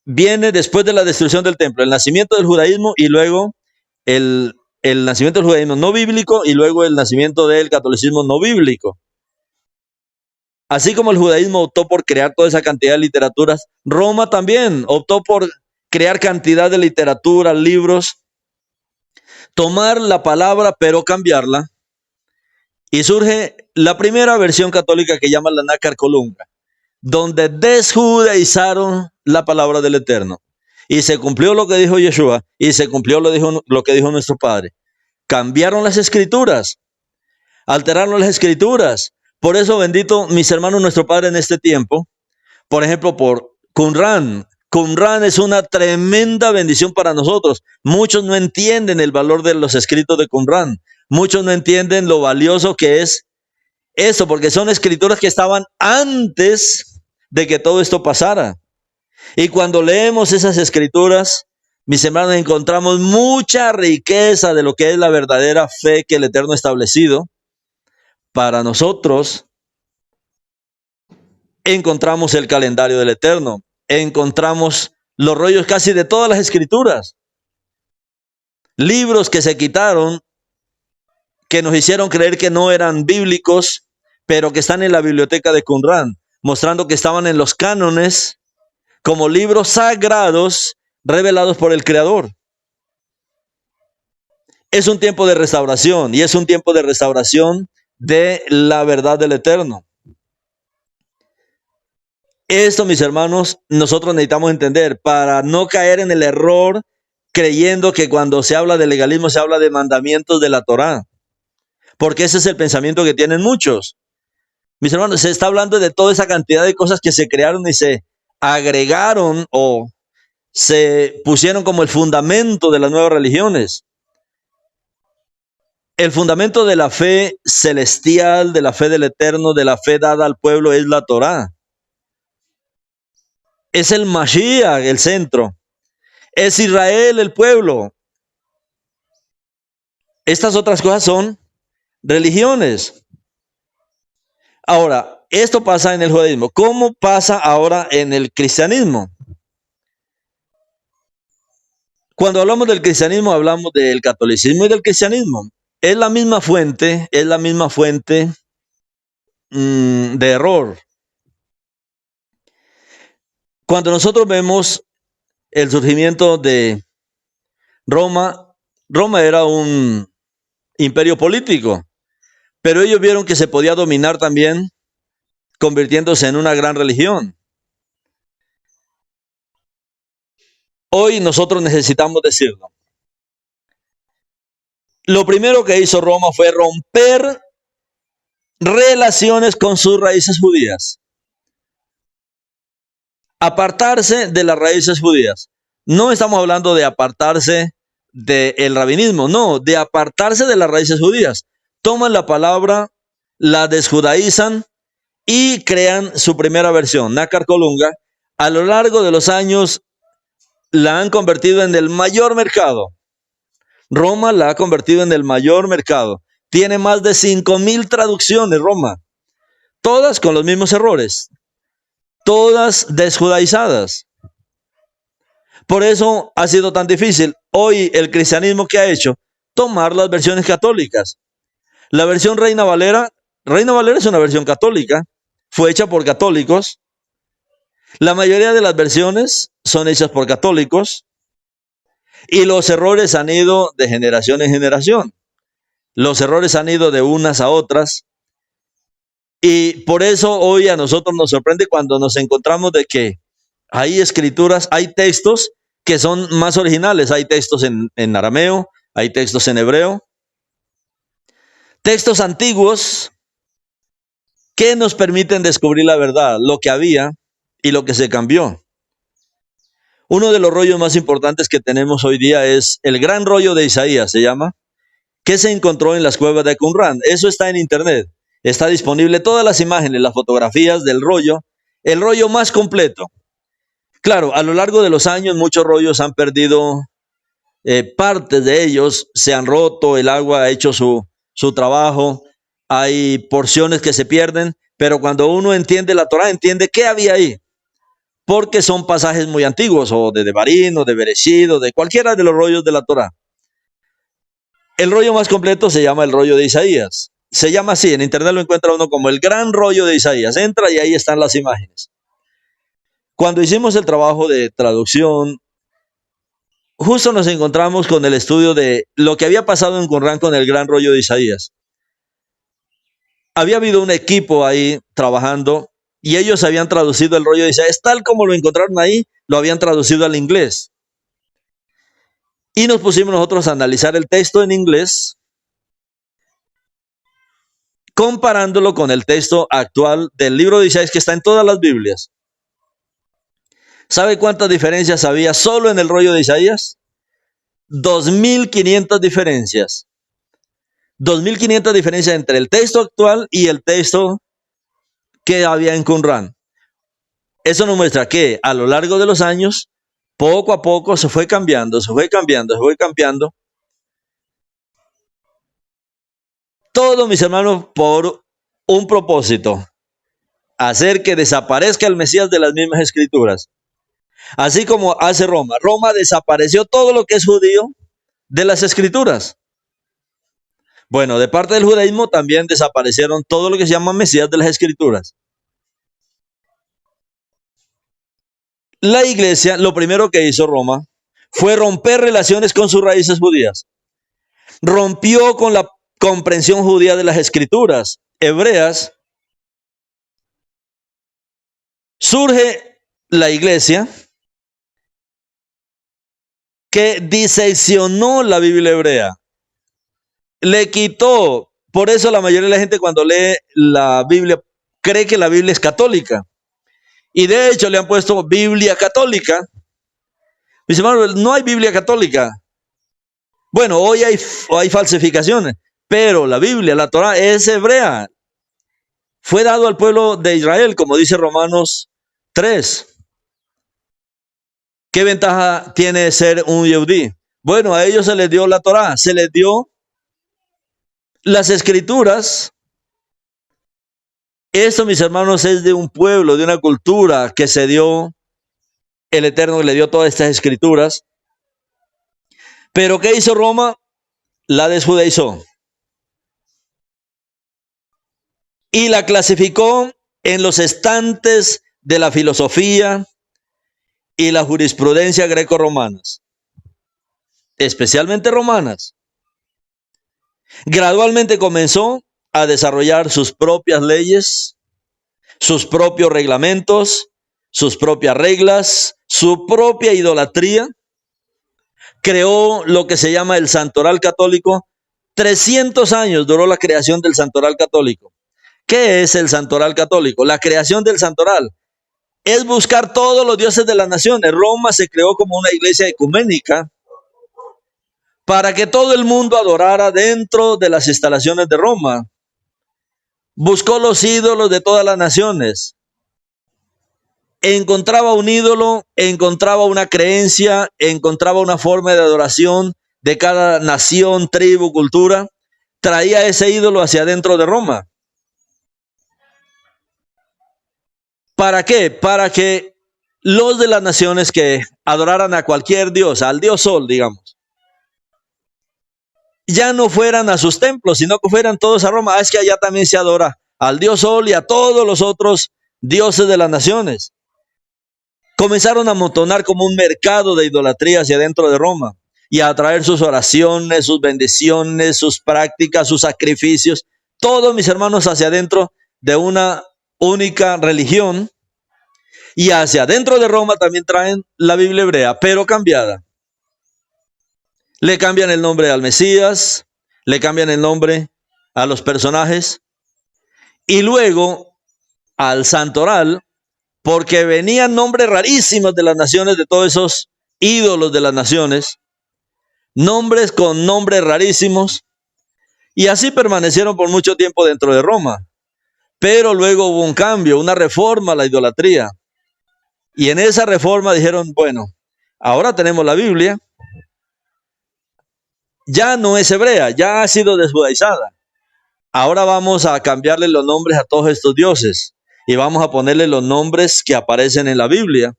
viene después de la destrucción del templo, el nacimiento del judaísmo y luego el nacimiento del judaísmo no bíblico y luego el nacimiento del catolicismo no bíblico. Así como el judaísmo optó por crear toda esa cantidad de literaturas, Roma también optó por crear cantidad de literatura, libros, tomar la palabra pero cambiarla. Y surge la primera versión católica que llama la Nácar Colunga, donde desjudaizaron la palabra del Eterno. Y se cumplió lo que dijo Yeshua y se cumplió lo que dijo nuestro Padre. Cambiaron las escrituras, alteraron las escrituras. Por eso, bendito mis hermanos, nuestro Padre en este tiempo, por ejemplo, por Qumran. Qumran es una tremenda bendición para nosotros. Muchos no entienden el valor de los escritos de Qumran. Muchos no entienden lo valioso que es eso, porque son escrituras que estaban antes de que todo esto pasara. Y cuando leemos esas escrituras, mis hermanos, encontramos mucha riqueza de lo que es la verdadera fe que el Eterno ha establecido para nosotros. Encontramos el calendario del Eterno, encontramos los rollos casi de todas las escrituras, libros que se quitaron, que nos hicieron creer que no eran bíblicos, pero que están en la biblioteca de Qumran, mostrando que estaban en los cánones como libros sagrados revelados por el Creador. Es un tiempo de restauración, y es un tiempo de restauración de la verdad del Eterno. Esto, mis hermanos, nosotros necesitamos entender para no caer en el error creyendo que cuando se habla de legalismo se habla de mandamientos de la Torá, porque ese es el pensamiento que tienen muchos. Mis hermanos, se está hablando de toda esa cantidad de cosas que se crearon y se agregaron o se pusieron como el fundamento de las nuevas religiones. El fundamento de la fe celestial, de la fe del Eterno, de la fe dada al pueblo es la Torá. Es el Mashiach el centro. Es Israel el pueblo. Estas otras cosas son religiones. Ahora, esto pasa en el judaísmo. ¿Cómo pasa ahora en el cristianismo? Cuando hablamos del cristianismo, hablamos del catolicismo y del cristianismo. Es la misma fuente de error. Cuando nosotros vemos el surgimiento de Roma, Roma era un imperio político, pero ellos vieron que se podía dominar también convirtiéndose en una gran religión. Hoy nosotros necesitamos decirlo. Lo primero que hizo Roma fue romper relaciones con sus raíces judías. Apartarse de las raíces judías. No estamos hablando de apartarse del rabinismo, no, de apartarse de las raíces judías. Toman la palabra, la desjudaizan y crean su primera versión, Nácar Colunga. A lo largo de los años la han convertido en el mayor mercado. Roma la ha convertido en el mayor mercado. Tiene más de 5,000 traducciones Roma, todas con los mismos errores, todas desjudaizadas. Por eso ha sido tan difícil. Hoy el cristianismo, ¿qué ha hecho? Tomar las versiones católicas. La versión Reina Valera es una versión católica, fue hecha por católicos. La mayoría de las versiones son hechas por católicos y los errores han ido de generación en generación. Los errores han ido de unas a otras y por eso hoy a nosotros nos sorprende cuando nos encontramos de que hay escrituras, hay textos que son más originales. Hay textos en arameo, hay textos en hebreo, textos antiguos que nos permiten descubrir la verdad, lo que había y lo que se cambió. Uno de los rollos más importantes que tenemos hoy día es el gran rollo de Isaías, se llama, que se encontró en las cuevas de Qumran. Eso está en internet, está disponible todas las imágenes, las fotografías del rollo, el rollo más completo. Claro, a lo largo de los años muchos rollos han perdido partes de ellos, se han roto, el agua ha hecho su trabajo, hay porciones que se pierden, pero cuando uno entiende la Torá, entiende qué había ahí, porque son pasajes muy antiguos, o de Devarim, o de Bereshit, o de cualquiera de los rollos de la Torá. El rollo más completo se llama el rollo de Isaías. Se llama así, en internet lo encuentra uno como el gran rollo de Isaías. Entra y ahí están las imágenes. Cuando hicimos el trabajo de traducción, justo nos encontramos con el estudio de lo que había pasado en Qumran con el gran rollo de Isaías. Había habido un equipo ahí trabajando y ellos habían traducido el rollo de Isaías tal como lo encontraron ahí, lo habían traducido al inglés. Y nos pusimos nosotros a analizar el texto en inglés, comparándolo con el texto actual del libro de Isaías que está en todas las Biblias. ¿Sabe cuántas diferencias había solo en el rollo de Isaías? 2,500 diferencias. 2,500 diferencias entre el texto actual y el texto que había en Qumran. Eso nos muestra que a lo largo de los años, poco a poco se fue cambiando, se fue cambiando, se fue cambiando. Todo, mis hermanos, por un propósito: hacer que desaparezca el Mesías de las mismas escrituras. Así como hace Roma. Roma desapareció todo lo que es judío de las escrituras. Bueno, de parte del judaísmo también desaparecieron todo lo que se llama Mesías de las escrituras. La iglesia, lo primero que hizo Roma fue romper relaciones con sus raíces judías. Rompió con la comprensión judía de las escrituras hebreas. Surge la iglesia que diseccionó la Biblia hebrea. Le quitó, por eso la mayoría de la gente cuando lee la Biblia cree que la Biblia es católica. Y de hecho le han puesto Biblia católica. Mis hermanos, no hay Biblia católica. Bueno, hoy hay falsificaciones, pero la Biblia, la Torá, es hebrea. Fue dado al pueblo de Israel, como dice Romanos 3. ¿Qué ventaja tiene ser un yehudí? Bueno, a ellos se les dio la Torá, se les dio las escrituras. Esto, mis hermanos, es de un pueblo, de una cultura que se dio, el Eterno le dio todas estas escrituras. Pero ¿qué hizo Roma? La desjudaizó. Y la clasificó en los estantes de la filosofía y la jurisprudencia greco-romanas, especialmente romanas. Gradualmente comenzó a desarrollar sus propias leyes, sus propios reglamentos, sus propias reglas, su propia idolatría. Creó lo que se llama el Santoral Católico. 300 años duró la creación del Santoral Católico. ¿Qué es el Santoral Católico? La creación del Santoral es buscar todos los dioses de las naciones. Roma se creó como una iglesia ecuménica para que todo el mundo adorara dentro de las instalaciones de Roma. Buscó los ídolos de todas las naciones. Encontraba un ídolo, encontraba una creencia, encontraba una forma de adoración de cada nación, tribu, cultura. Traía ese ídolo hacia adentro de Roma. ¿Para qué? Para que los de las naciones que adoraran a cualquier dios, al dios Sol, digamos, ya no fueran a sus templos, sino que fueran todos a Roma. Es que allá también se adora al dios Sol y a todos los otros dioses de las naciones. Comenzaron a amontonar como un mercado de idolatría hacia dentro de Roma y a traer sus oraciones, sus bendiciones, sus prácticas, sus sacrificios, todos, mis hermanos, hacia adentro de una única religión. Y hacia adentro de Roma también traen la Biblia hebrea, pero cambiada. Le cambian el nombre al Mesías, le cambian el nombre a los personajes y luego al Santoral, porque venían nombres rarísimos de las naciones, de todos esos ídolos de las naciones, nombres con nombres rarísimos, y así permanecieron por mucho tiempo dentro de Roma. Pero luego hubo un cambio, una reforma a la idolatría. Y en esa reforma dijeron, bueno, ahora tenemos la Biblia, ya no es hebrea, ya ha sido desjudaizada. Ahora vamos a cambiarle los nombres a todos estos dioses y vamos a ponerle los nombres que aparecen en la Biblia.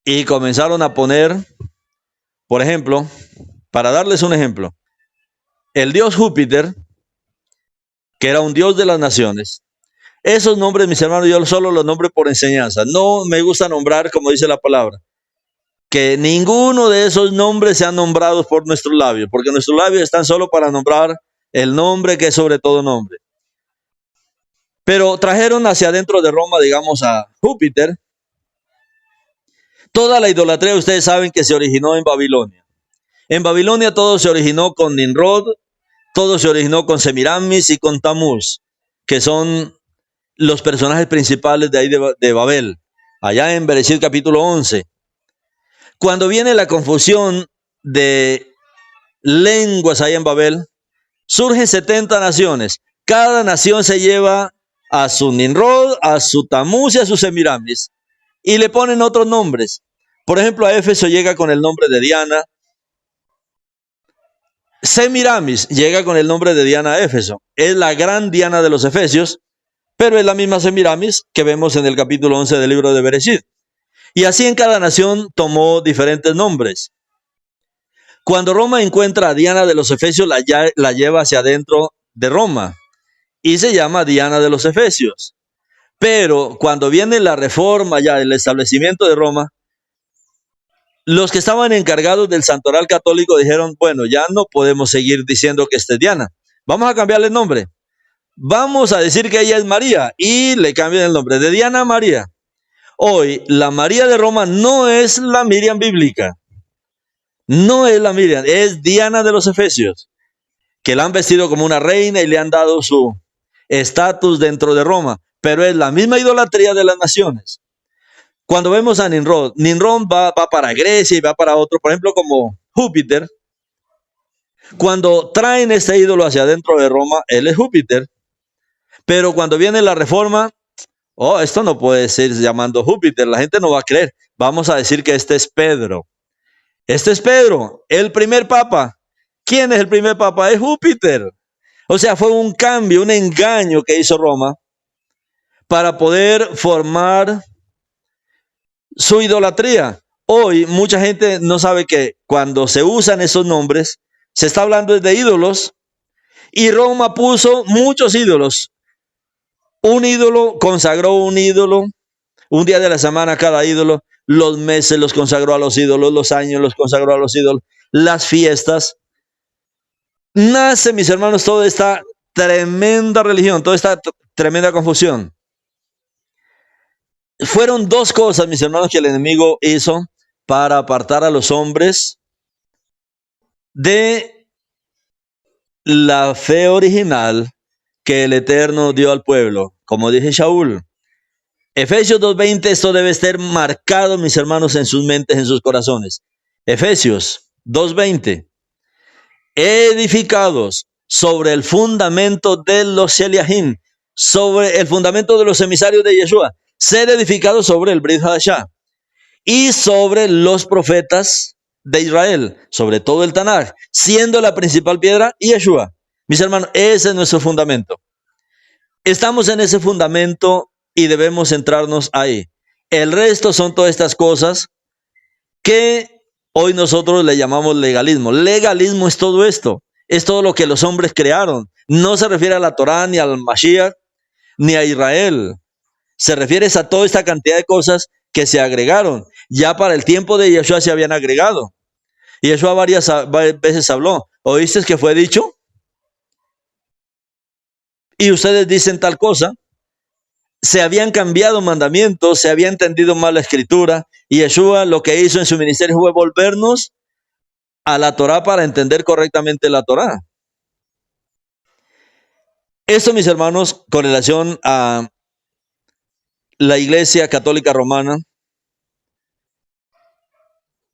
Y comenzaron a poner, por ejemplo, para darles un ejemplo, el dios Júpiter, que era un dios de las naciones. Esos nombres, mis hermanos, yo solo los nombro por enseñanza. No me gusta nombrar, como dice la palabra, que ninguno de esos nombres sean nombrados por nuestros labios, porque nuestros labios están solo para nombrar el nombre que es sobre todo nombre. Pero trajeron hacia adentro de Roma, digamos, a Júpiter. Toda la idolatría, ustedes saben que se originó en Babilonia. En Babilonia todo se originó con Nimrod, todo se originó con Semiramis y con Tamuz, que son los personajes principales de ahí de Babel, allá en Bereshit capítulo 11. Cuando viene la confusión de lenguas ahí en Babel, surgen 70 naciones. Cada nación se lleva a su Nimrod, a su Tamuz y a su Semiramis. Y le ponen otros nombres. Por ejemplo, a Éfeso llega con el nombre de Diana. Semiramis llega con el nombre de Diana a Éfeso. Es la gran Diana de los Efesios, pero es la misma Semiramis que vemos en el capítulo 11 del libro de Bereshit. Y así en cada nación tomó diferentes nombres. Cuando Roma encuentra a Diana de los Efesios, la lleva hacia adentro de Roma y se llama Diana de los Efesios. Pero cuando viene la reforma, ya el establecimiento de Roma, los que estaban encargados del santoral católico dijeron, bueno, ya no podemos seguir diciendo que esta es Diana. Vamos a cambiarle el nombre. Vamos a decir que ella es María y le cambian el nombre de Diana a María. Hoy, la María de Roma no es la Miriam bíblica. No es la Miriam, es Diana de los Efesios, que la han vestido como una reina y le han dado su estatus dentro de Roma. Pero es la misma idolatría de las naciones. Cuando vemos a Nimrod, Nimrod va para Grecia y va para otro, por ejemplo, como Júpiter. Cuando traen este ídolo hacia adentro de Roma, él es Júpiter. Pero cuando viene la reforma, esto no puede ser llamando Júpiter, la gente no va a creer. Vamos a decir que este es Pedro. Este es Pedro, el primer papa. ¿Quién es el primer papa? Es Júpiter. O sea, fue un cambio, un engaño que hizo Roma para poder formar su idolatría. Hoy mucha gente no sabe que cuando se usan esos nombres, se está hablando de ídolos, y Roma puso muchos ídolos. Un ídolo consagró un ídolo, un día de la semana cada ídolo, los meses los consagró a los ídolos, los años los consagró a los ídolos, las fiestas. Nace, mis hermanos, toda esta tremenda religión, toda esta tremenda confusión. Fueron dos cosas, mis hermanos, que el enemigo hizo para apartar a los hombres de la fe original que el Eterno dio al pueblo. Como dije Shaul, Efesios 2:20, esto debe estar marcado, mis hermanos, en sus mentes, en sus corazones. Efesios 2:20, edificados sobre el fundamento de los Sheliahim, sobre el fundamento de los emisarios de Yeshua, ser edificados sobre el Brit Hadashah y sobre los profetas de Israel, sobre todo el Tanaj, siendo la principal piedra Yeshua. Mis hermanos, ese es nuestro fundamento. Estamos en ese fundamento y debemos centrarnos ahí. El resto son todas estas cosas que hoy nosotros le llamamos legalismo. Legalismo es todo esto. Es todo lo que los hombres crearon. No se refiere a la Torá, ni al Mashiach, ni a Israel. Se refiere a toda esta cantidad de cosas que se agregaron. Ya para el tiempo de Yeshua se habían agregado. Y Yeshua varias veces habló. ¿Oíste que fue dicho? Y ustedes dicen tal cosa. Se habían cambiado mandamientos, se había entendido mal la escritura, y Yeshua lo que hizo en su ministerio fue volvernos a la Torá para entender correctamente la Torá. Esto, mis hermanos, con relación a la Iglesia Católica Romana,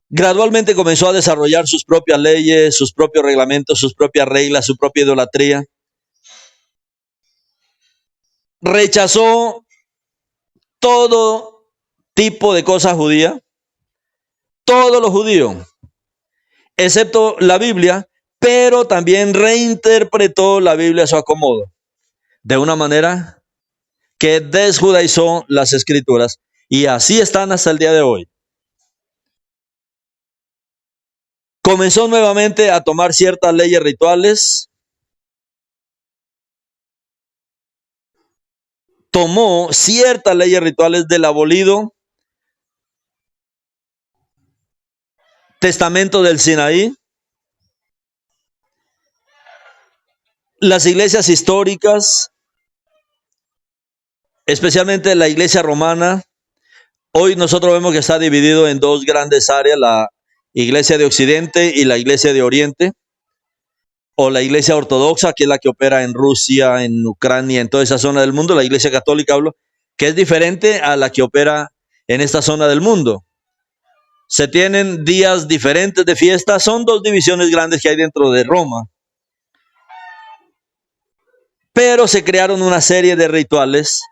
gradualmente comenzó a desarrollar sus propias leyes, sus propios reglamentos, sus propias reglas, su propia idolatría. Rechazó todo tipo de cosas judías, todo lo judío, excepto la Biblia, pero también reinterpretó la Biblia a su acomodo, de una manera que desjudaizó las escrituras, y así están hasta el día de hoy. Comenzó nuevamente a tomar ciertas leyes rituales, tomó ciertas leyes rituales del abolido Testamento del Sinaí. Las iglesias históricas, especialmente la iglesia romana, hoy nosotros vemos que está dividido en dos grandes áreas, la iglesia de Occidente y la iglesia de Oriente, o la iglesia ortodoxa, que es la que opera en Rusia, en Ucrania, en toda esa zona del mundo. La iglesia católica, hablo, que es diferente a la que opera en esta zona del mundo. Se tienen días diferentes de fiesta, son dos divisiones grandes que hay dentro de Roma. Pero se crearon una serie de rituales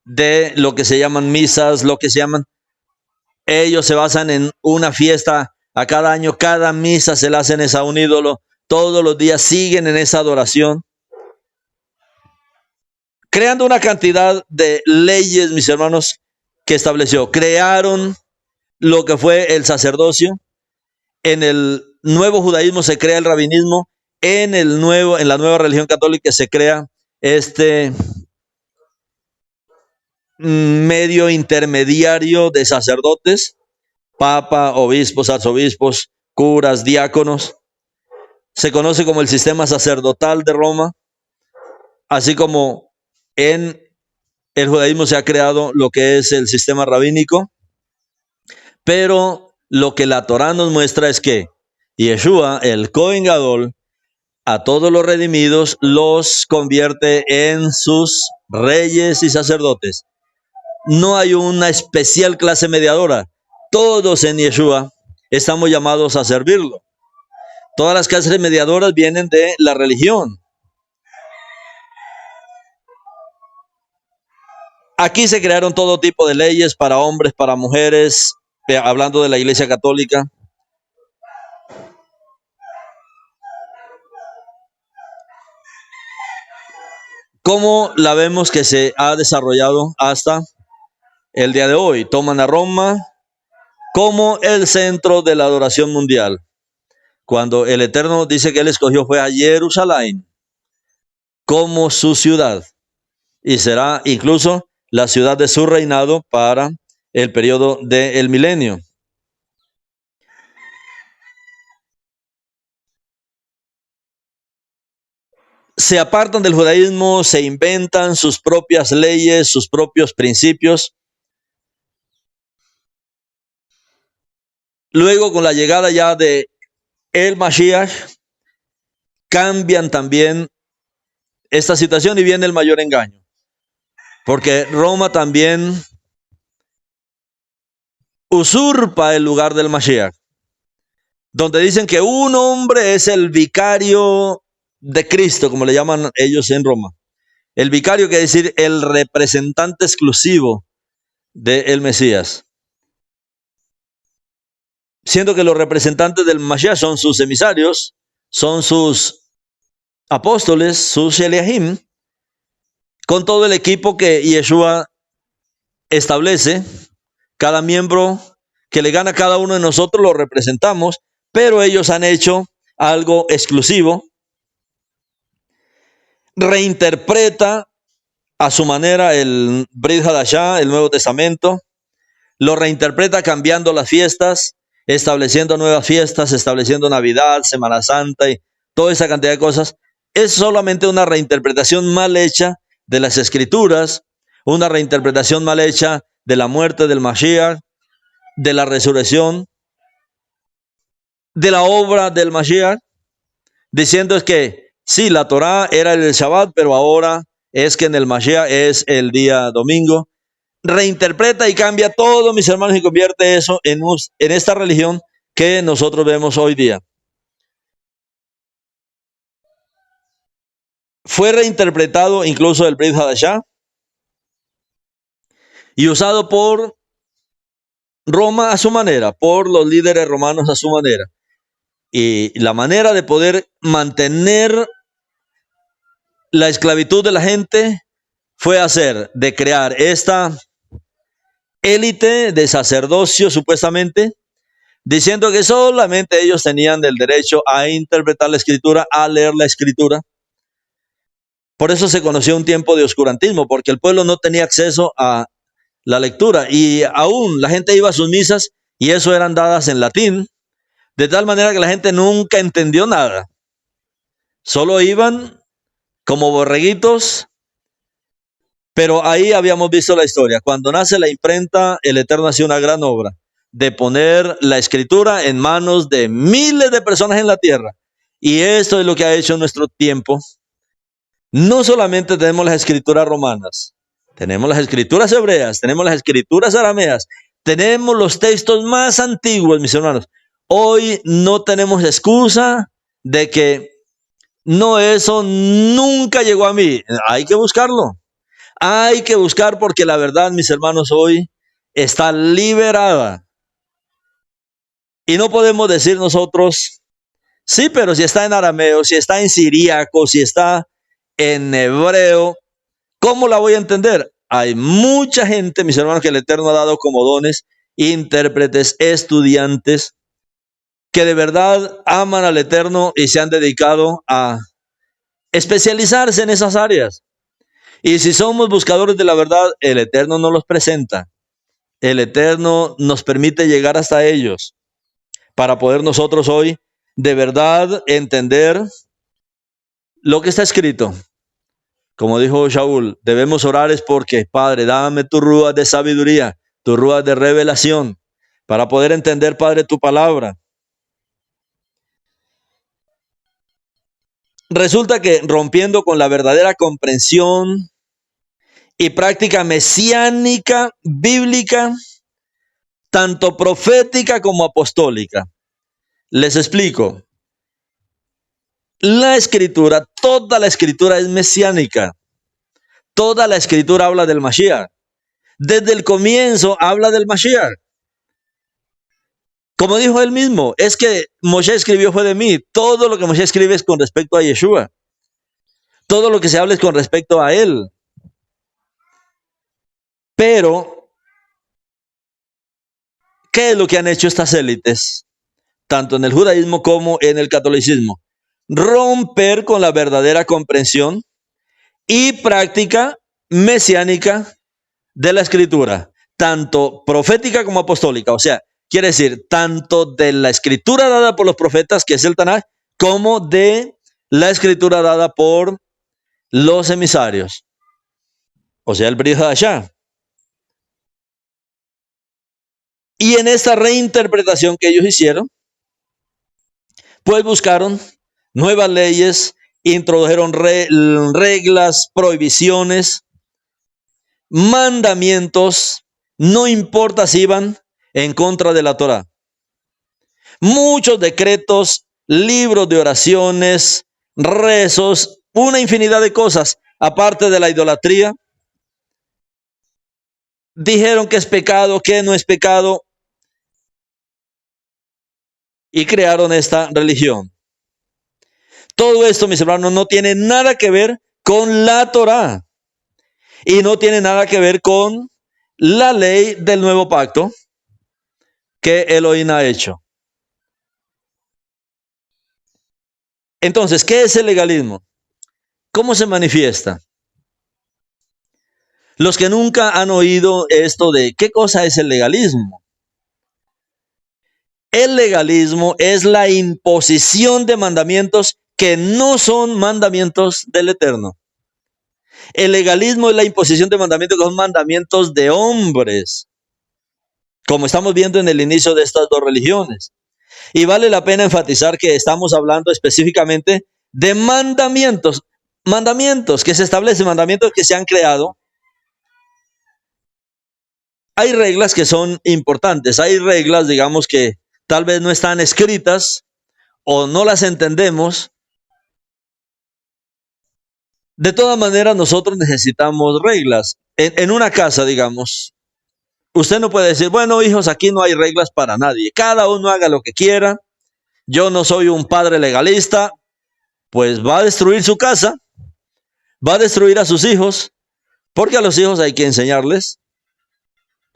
de lo que se llaman misas, ellos se basan en una fiesta a cada año, cada misa se la hacen a un ídolo, todos los días siguen en esa adoración, creando una cantidad de leyes, mis hermanos, que estableció. Crearon lo que fue el sacerdocio. En el nuevo judaísmo se crea el rabinismo. En la nueva religión católica se crea este medio intermediario de sacerdotes, papa, obispos, arzobispos, curas, diáconos. Se conoce como el sistema sacerdotal de Roma, así como en el judaísmo se ha creado lo que es el sistema rabínico, pero lo que la Torá nos muestra es que Yeshua, el Cohen Gadol, a todos los redimidos los convierte en sus reyes y sacerdotes. No hay una especial clase mediadora. Todos en Yeshua estamos llamados a servirlo. Todas las clases mediadoras vienen de la religión. Aquí se crearon todo tipo de leyes para hombres, para mujeres, hablando de la Iglesia Católica. ¿Cómo la vemos que se ha desarrollado hasta el día de hoy? Toman a Roma como el centro de la adoración mundial, cuando el Eterno dice que Él escogió fue a Jerusalén como su ciudad, y será incluso la ciudad de su reinado para el periodo del milenio. Se apartan del judaísmo, se inventan sus propias leyes, sus propios principios. Luego, con la llegada ya de el Mashiach, cambian también esta situación y viene el mayor engaño. Porque Roma también usurpa el lugar del Mashiach, donde dicen que un hombre es el vicario de Cristo, como le llaman ellos en Roma. El vicario quiere decir el representante exclusivo del Mesías. Siendo que los representantes del Mashiach son sus emisarios, son sus apóstoles, sus Sheliahim, con todo el equipo que Yeshua establece. Cada miembro que le gana a cada uno de nosotros lo representamos, pero ellos han hecho algo exclusivo. Reinterpreta a su manera el Brit Hadashah, el Nuevo Testamento, lo reinterpreta cambiando las fiestas, estableciendo nuevas fiestas, estableciendo Navidad, Semana Santa y toda esa cantidad de cosas. Es solamente una reinterpretación mal hecha de las Escrituras, una reinterpretación mal hecha de la muerte del Mashiach, de la resurrección, de la obra del Mashiach, diciendo es que sí, la Torá era el Shabbat, pero ahora es que en el Mashiach es el día domingo. Reinterpreta y cambia todo, mis hermanos, y convierte eso en esta religión que nosotros vemos hoy día. Fue reinterpretado incluso el Brit Hadashah y usado por Roma a su manera, por los líderes romanos a su manera. Y la manera de poder mantener la esclavitud de la gente fue de crear esta élite de sacerdocio, supuestamente, diciendo que solamente ellos tenían el derecho a interpretar la Escritura, a leer la Escritura. Por eso se conoció un tiempo de oscurantismo, porque el pueblo no tenía acceso a la lectura y aún la gente iba a sus misas y eso eran dadas en latín, de tal manera que la gente nunca entendió nada. Solo iban como borreguitos, pero ahí habíamos visto la historia. Cuando nace la imprenta, el Eterno hace una gran obra de poner la Escritura en manos de miles de personas en la tierra. Y esto es lo que ha hecho en nuestro tiempo. No solamente tenemos las Escrituras romanas, tenemos las Escrituras hebreas, tenemos las Escrituras arameas, tenemos los textos más antiguos, mis hermanos. Hoy no tenemos excusa de que No, eso nunca llegó a mí. Hay que buscarlo. Hay que buscar porque la verdad, mis hermanos, hoy está liberada. Y no podemos decir nosotros, sí, pero si está en arameo, si está en siríaco, si está en hebreo, ¿cómo la voy a entender? Hay mucha gente, mis hermanos, que el Eterno ha dado como dones, intérpretes, estudiantes, que de verdad aman al Eterno y se han dedicado a especializarse en esas áreas. Y si somos buscadores de la verdad, el Eterno nos los presenta. El Eterno nos permite llegar hasta ellos para poder nosotros hoy de verdad entender lo que está escrito. Como dijo Shaul, debemos orar es porque, Padre, dame tu rúa de sabiduría, tu rúa de revelación, para poder entender, Padre, tu palabra. Resulta que rompiendo con la verdadera comprensión y práctica mesiánica, bíblica, tanto profética como apostólica. Les explico. La escritura, toda la escritura es mesiánica. Toda la escritura habla del Mashiach. Desde el comienzo habla del Mashiach. Como dijo él mismo, es que Moshe escribió fue de mí. Todo lo que Moshe escribe es con respecto a Yeshua. Todo lo que se habla es con respecto a él. Pero, ¿qué es lo que han hecho estas élites? Tanto en el judaísmo como en el catolicismo. Romper con la verdadera comprensión y práctica mesiánica de la escritura, tanto profética como apostólica. O sea, quiere decir, tanto de la escritura dada por los profetas, que es el Tanaj, como de la escritura dada por los emisarios. O sea, el Brit Hadashah. Y en esta reinterpretación que ellos hicieron, pues buscaron nuevas leyes, introdujeron reglas, prohibiciones, mandamientos, no importa si iban en contra de la Torá. Muchos decretos, libros de oraciones, rezos, una infinidad de cosas, aparte de la idolatría. Dijeron que es pecado, que no es pecado, y crearon esta religión. Todo esto, mis hermanos, no tiene nada que ver con la Torá y no tiene nada que ver con la ley del nuevo pacto que Elohim ha hecho. Entonces, ¿qué es el legalismo? ¿Cómo se manifiesta? Los que nunca han oído esto de qué cosa es el legalismo. El legalismo es la imposición de mandamientos que no son mandamientos del Eterno. El legalismo es la imposición de mandamientos que son mandamientos de hombres, como estamos viendo en el inicio de estas dos religiones. Y vale la pena enfatizar que estamos hablando específicamente de mandamientos, mandamientos que se establecen, mandamientos que se han creado. Hay reglas que son importantes, hay reglas, digamos, que tal vez no están escritas o no las entendemos. De todas maneras, nosotros necesitamos reglas. En una casa, digamos, usted no puede decir, bueno, hijos, aquí no hay reglas para nadie. Cada uno haga lo que quiera. Yo no soy un padre legalista. Pues va a destruir su casa, va a destruir a sus hijos, porque a los hijos hay que enseñarles,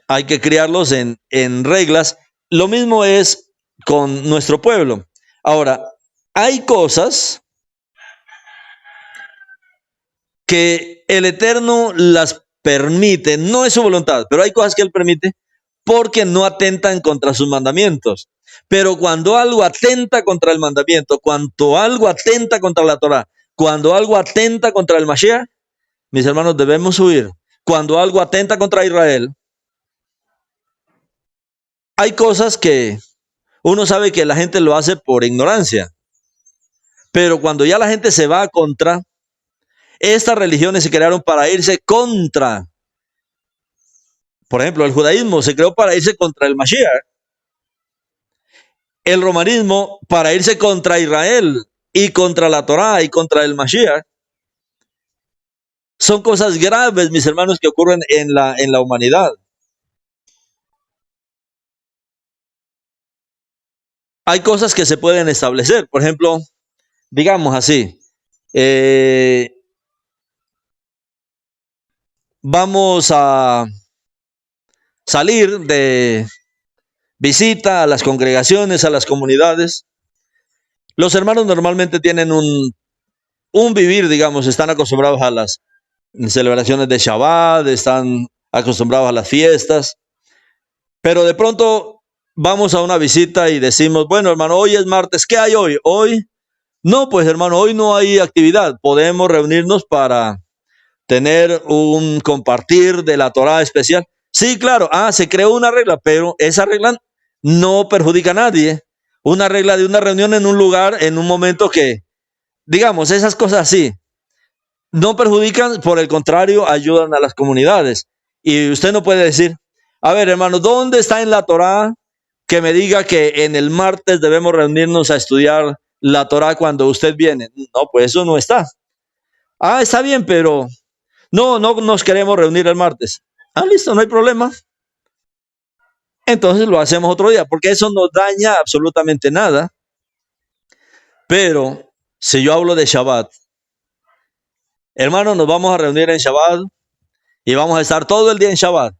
hay que criarlos en reglas. Lo mismo es con nuestro pueblo. Ahora, hay cosas que el Eterno las permite, no es su voluntad, pero hay cosas que Él permite porque no atentan contra sus mandamientos. Pero cuando algo atenta contra el mandamiento, cuando algo atenta contra la Torah, cuando algo atenta contra el Mashiach, mis hermanos, debemos huir. Cuando algo atenta contra Israel, hay cosas que uno sabe que la gente lo hace por ignorancia. Pero cuando ya la gente se va contra, estas religiones se crearon para irse contra. Por ejemplo, el judaísmo se creó para irse contra el Mashiach. El romanismo para irse contra Israel. y contra la Torá y contra el Mashiach. Son cosas graves, mis hermanos, que ocurren en la humanidad. Hay cosas que se pueden establecer. Por ejemplo, digamos así, vamos a salir de visita a las congregaciones, a las comunidades. Los hermanos normalmente tienen un vivir, digamos, están acostumbrados a las celebraciones de Shabbat, están acostumbrados a las fiestas, pero de pronto vamos a una visita y decimos, bueno, hermano, hoy es martes, ¿qué hay hoy? Hoy, no, pues hermano, hoy no hay actividad, podemos reunirnos para tener un compartir de la Torá especial. Sí, claro, se creó una regla, pero esa regla no perjudica a nadie. Una regla de una reunión en un lugar, en un momento que, digamos, esas cosas así, no perjudican, por el contrario, ayudan a las comunidades. Y usted no puede decir, a ver, hermano, ¿dónde está en la Torá que me diga que en el martes debemos reunirnos a estudiar la Torá cuando usted viene? No, pues eso no está. Está bien, pero no nos queremos reunir el martes. Listo, no hay problema. Entonces lo hacemos otro día, porque eso no daña absolutamente nada. Pero si yo hablo de Shabbat, hermano, nos vamos a reunir en Shabbat y vamos a estar todo el día en Shabbat.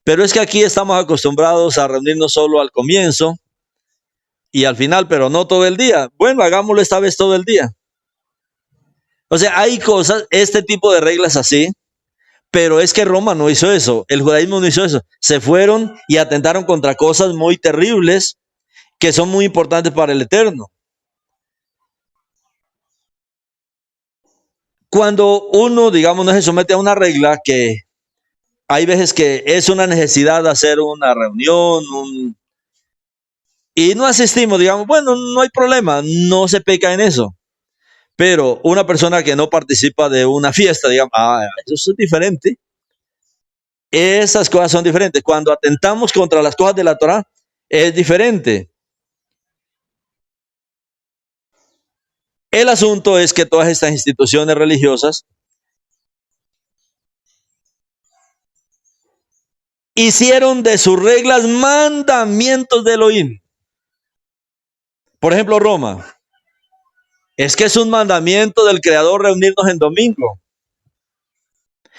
Pero es que aquí estamos acostumbrados a reunirnos solo al comienzo y al final, pero no todo el día. Bueno, hagámoslo esta vez todo el día. O sea, hay cosas, este tipo de reglas así, pero es que Roma no hizo eso, el judaísmo no hizo eso. Se fueron y atentaron contra cosas muy terribles que son muy importantes para el Eterno. Cuando uno, digamos, no se somete a una regla, que hay veces que es una necesidad de hacer una reunión, y no asistimos, digamos, bueno, no hay problema, no se peca en eso. Pero una persona que no participa de una fiesta, digamos, eso es diferente. Esas cosas son diferentes. Cuando atentamos contra las cosas de la Torá, es diferente. El asunto es que todas estas instituciones religiosas hicieron de sus reglas mandamientos de Elohim. Por ejemplo, Roma. Es que es un mandamiento del Creador reunirnos en domingo.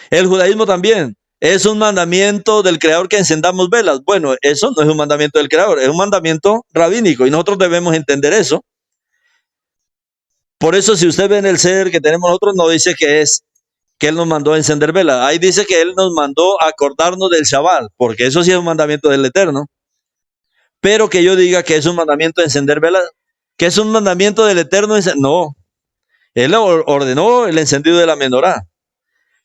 El judaísmo también. Es un mandamiento del Creador que encendamos velas. Bueno, eso no es un mandamiento del Creador, es un mandamiento rabínico y nosotros debemos entender eso. Por eso, si usted ve en el ser que tenemos nosotros, no dice que Él nos mandó a encender velas. Ahí dice que Él nos mandó a acordarnos del Shabbat, porque eso sí es un mandamiento del Eterno. Pero que yo diga que es un mandamiento de encender velas, que es un mandamiento del Eterno, no. Él ordenó el encendido de la menorá.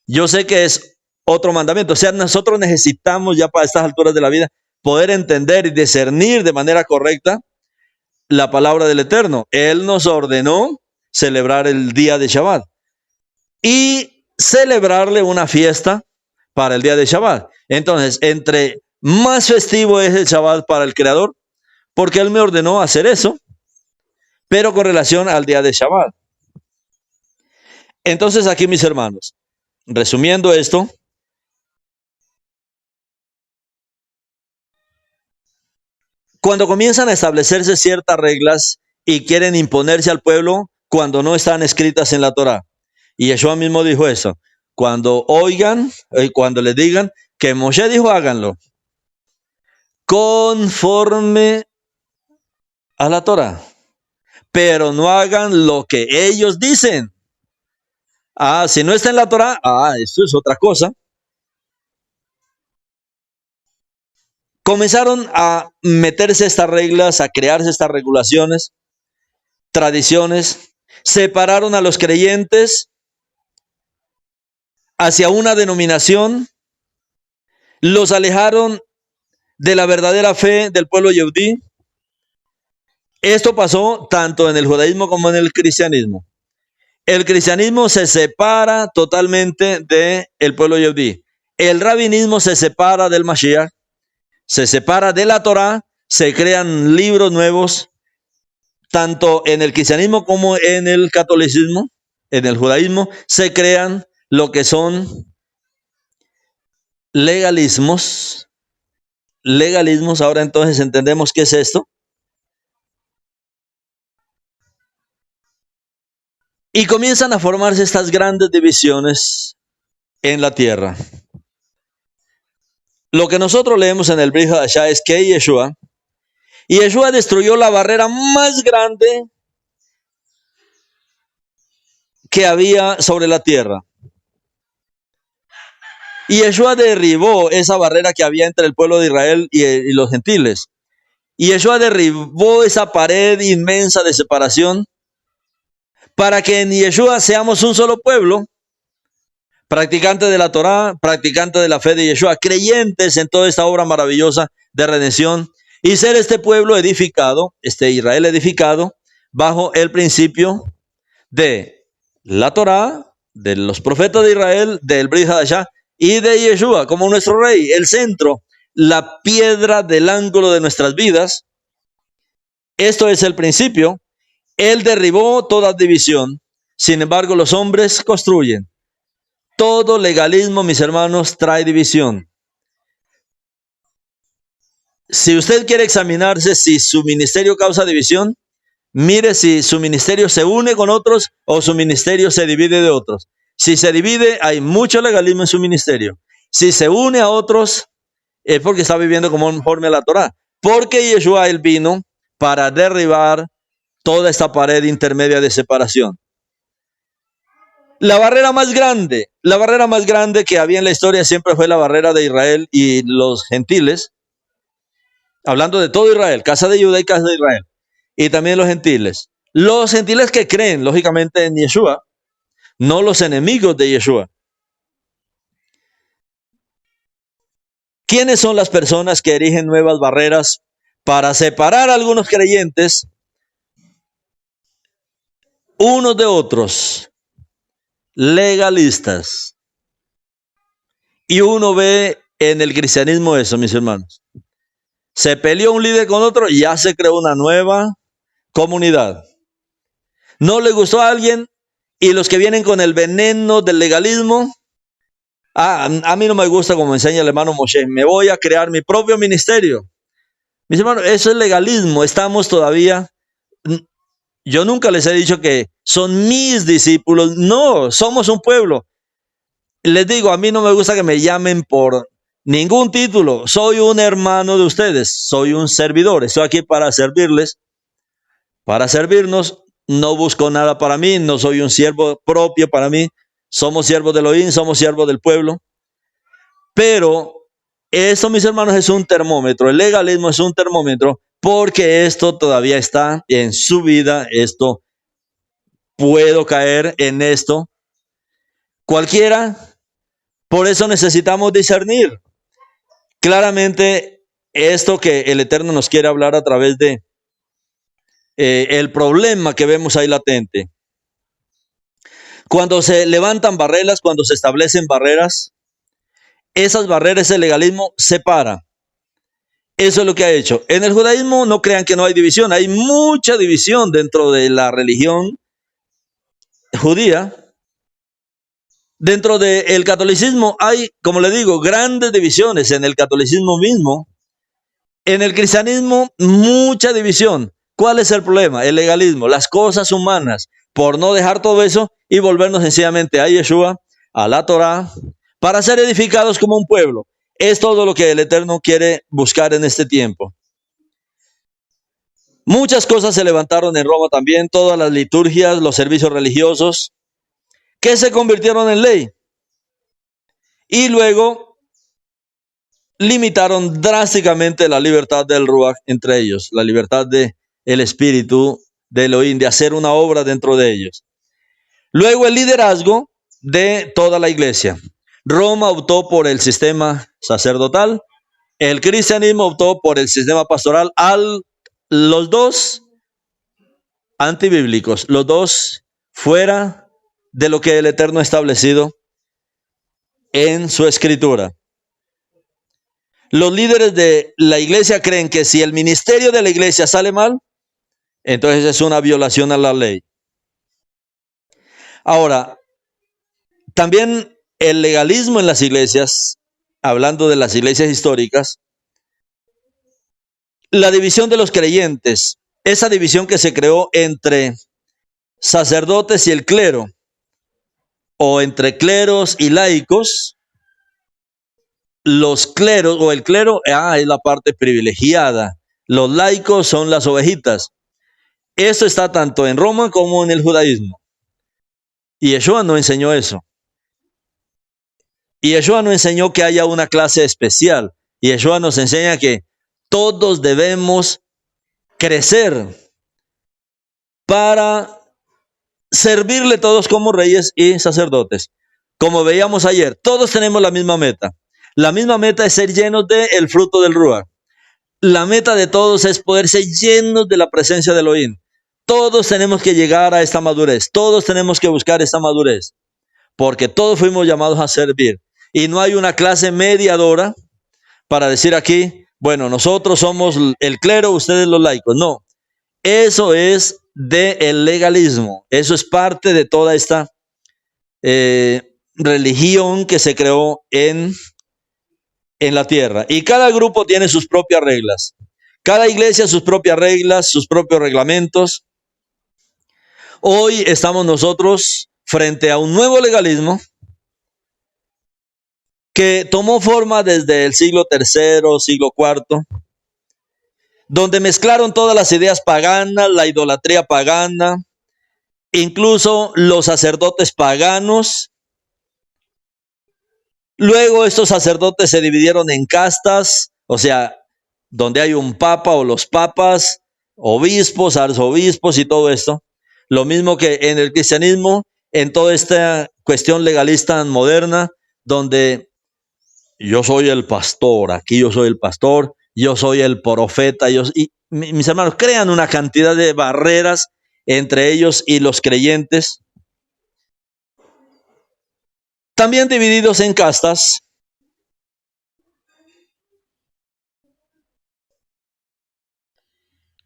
Yo sé que es otro mandamiento. O sea, nosotros necesitamos ya para estas alturas de la vida poder entender y discernir de manera correcta la palabra del Eterno. Él nos ordenó celebrar el día de Shabbat y celebrarle una fiesta para el día de Shabbat. Entonces, entre más festivo es el Shabbat para el Creador, porque Él me ordenó hacer eso, pero con relación al día de Shabbat. Entonces, aquí, mis hermanos, resumiendo esto, cuando comienzan a establecerse ciertas reglas y quieren imponerse al pueblo cuando no están escritas en la Torá, y Yeshua mismo dijo eso, cuando oigan, cuando les digan que Moshe dijo, háganlo, conforme a la Torá, pero no hagan lo que ellos dicen. Si no está en la Torá, eso es otra cosa. Comenzaron a meterse estas reglas, a crearse estas regulaciones, tradiciones, separaron a los creyentes hacia una denominación, los alejaron de la verdadera fe del pueblo yehudí. Esto pasó tanto en el judaísmo como en el cristianismo. El cristianismo se separa totalmente del pueblo yehudí. El rabinismo se separa del Mashiach, se separa de la Torá, se crean libros nuevos tanto en el cristianismo como en el catolicismo, en el judaísmo, se crean lo que son legalismos. Legalismos, ahora entonces entendemos qué es esto. Y comienzan a formarse estas grandes divisiones en la tierra. Lo que nosotros leemos en el Brit Hadashah es que Yeshua destruyó la barrera más grande que había sobre la tierra. Y Yeshua derribó esa barrera que había entre el pueblo de Israel y los gentiles. Y Yeshua derribó esa pared inmensa de separación para que en Yeshua seamos un solo pueblo, practicantes de la Torá, practicantes de la fe de Yeshua, creyentes en toda esta obra maravillosa de redención y ser este pueblo edificado, este Israel edificado, bajo el principio de la Torá, de los profetas de Israel, del Brit Hadashah y de Yeshua como nuestro rey, el centro, la piedra del ángulo de nuestras vidas. Esto es el principio. Él derribó toda división. Sin embargo, los hombres construyen. Todo legalismo, mis hermanos, trae división. Si usted quiere examinarse si su ministerio causa división, mire si su ministerio se une con otros o su ministerio se divide de otros. Si se divide, hay mucho legalismo en su ministerio. Si se une a otros, es porque está viviendo conforme a la Torá. Porque Yeshua, él vino para derribar toda esta pared intermedia de separación. La barrera más grande que había en la historia siempre fue la barrera de Israel y los gentiles. Hablando de todo Israel, casa de Judá y casa de Israel. Y también los gentiles. Los gentiles que creen, lógicamente, en Yeshua, no los enemigos de Yeshua. ¿Quiénes son las personas que erigen nuevas barreras para separar a algunos creyentes unos de otros? Legalistas. Y uno ve en el cristianismo eso, mis hermanos. Se peleó un líder con otro y ya se creó una nueva comunidad. No le gustó a alguien y los que vienen con el veneno del legalismo, a mí no me gusta como enseña el hermano Moshe, me voy a crear mi propio ministerio. Mis hermanos, eso es legalismo. Estamos todavía, yo nunca les he dicho que son mis discípulos. No, somos un pueblo. Les digo, a mí no me gusta que me llamen por ningún título. Soy un hermano de ustedes, soy un servidor. Estoy aquí para servirles, para servirnos. No busco nada para mí, no soy un siervo propio para mí. Somos siervos de Elohim, somos siervos del pueblo. Pero esto, mis hermanos, es un termómetro. El legalismo es un termómetro porque esto todavía está en su vida. Esto, puedo caer en esto. Cualquiera. Por eso necesitamos discernir. Claramente, esto que el Eterno nos quiere hablar a través de el problema que vemos ahí latente. Cuando se levantan barreras, cuando se establecen barreras, esas barreras, el legalismo separa. Eso es lo que ha hecho. En el judaísmo no crean que no hay división. Hay mucha división dentro de la religión judía. Dentro del catolicismo hay, como le digo, grandes divisiones en el catolicismo mismo. En el cristianismo, mucha división. ¿Cuál es el problema? El legalismo, las cosas humanas, por no dejar todo eso y volvernos sencillamente a Yeshua, a la Torá, para ser edificados como un pueblo. Es todo lo que el Eterno quiere buscar en este tiempo. Muchas cosas se levantaron en Roma también, todas las liturgias, los servicios religiosos, que se convirtieron en ley. Y luego limitaron drásticamente la libertad del Ruach entre ellos, la libertad del espíritu de Elohim, de hacer una obra dentro de ellos. Luego el liderazgo de toda la iglesia. Roma optó por el sistema sacerdotal, el cristianismo optó por el sistema pastoral, los dos antibíblicos, los dos fuera de lo que el Eterno ha establecido en su escritura. Los líderes de la iglesia creen que si el ministerio de la iglesia sale mal, Entonces es una violación a la ley. Ahora, también el legalismo en las iglesias, hablando de las iglesias históricas, la división de los creyentes, esa división que se creó entre sacerdotes y el clero, o entre cleros y laicos, los cleros o el clero es la parte privilegiada, los laicos son las ovejitas. Eso está tanto en Roma como en el judaísmo. Y Yeshua no enseñó eso. Y Yeshua no enseñó que haya una clase especial. Y Yeshua nos enseña que todos debemos crecer para servirle todos como reyes y sacerdotes. Como veíamos ayer, todos tenemos la misma meta. La misma meta es ser llenos del fruto del Ruach. La meta de todos es poder ser llenos de la presencia del Elohim. Todos tenemos que llegar a esta madurez. Todos tenemos que buscar esta madurez. Porque todos fuimos llamados a servir. Y no hay una clase mediadora para decir aquí, bueno, nosotros somos el clero, ustedes los laicos. No, eso es del legalismo. Eso es parte de toda esta religión que se creó en la tierra. Y cada grupo tiene sus propias reglas. Cada iglesia sus propias reglas, sus propios reglamentos. Hoy estamos nosotros frente a un nuevo legalismo que tomó forma desde el siglo III, siglo IV, donde mezclaron todas las ideas paganas, la idolatría pagana, incluso los sacerdotes paganos. Luego estos sacerdotes se dividieron en castas, o sea, donde hay un papa o los papas, obispos, arzobispos y todo esto. Lo mismo que en el cristianismo, en toda esta cuestión legalista moderna, donde yo soy el pastor, aquí yo soy el pastor, yo soy el profeta. Y mis hermanos, crean una cantidad de barreras entre ellos y los creyentes. También divididos en castas.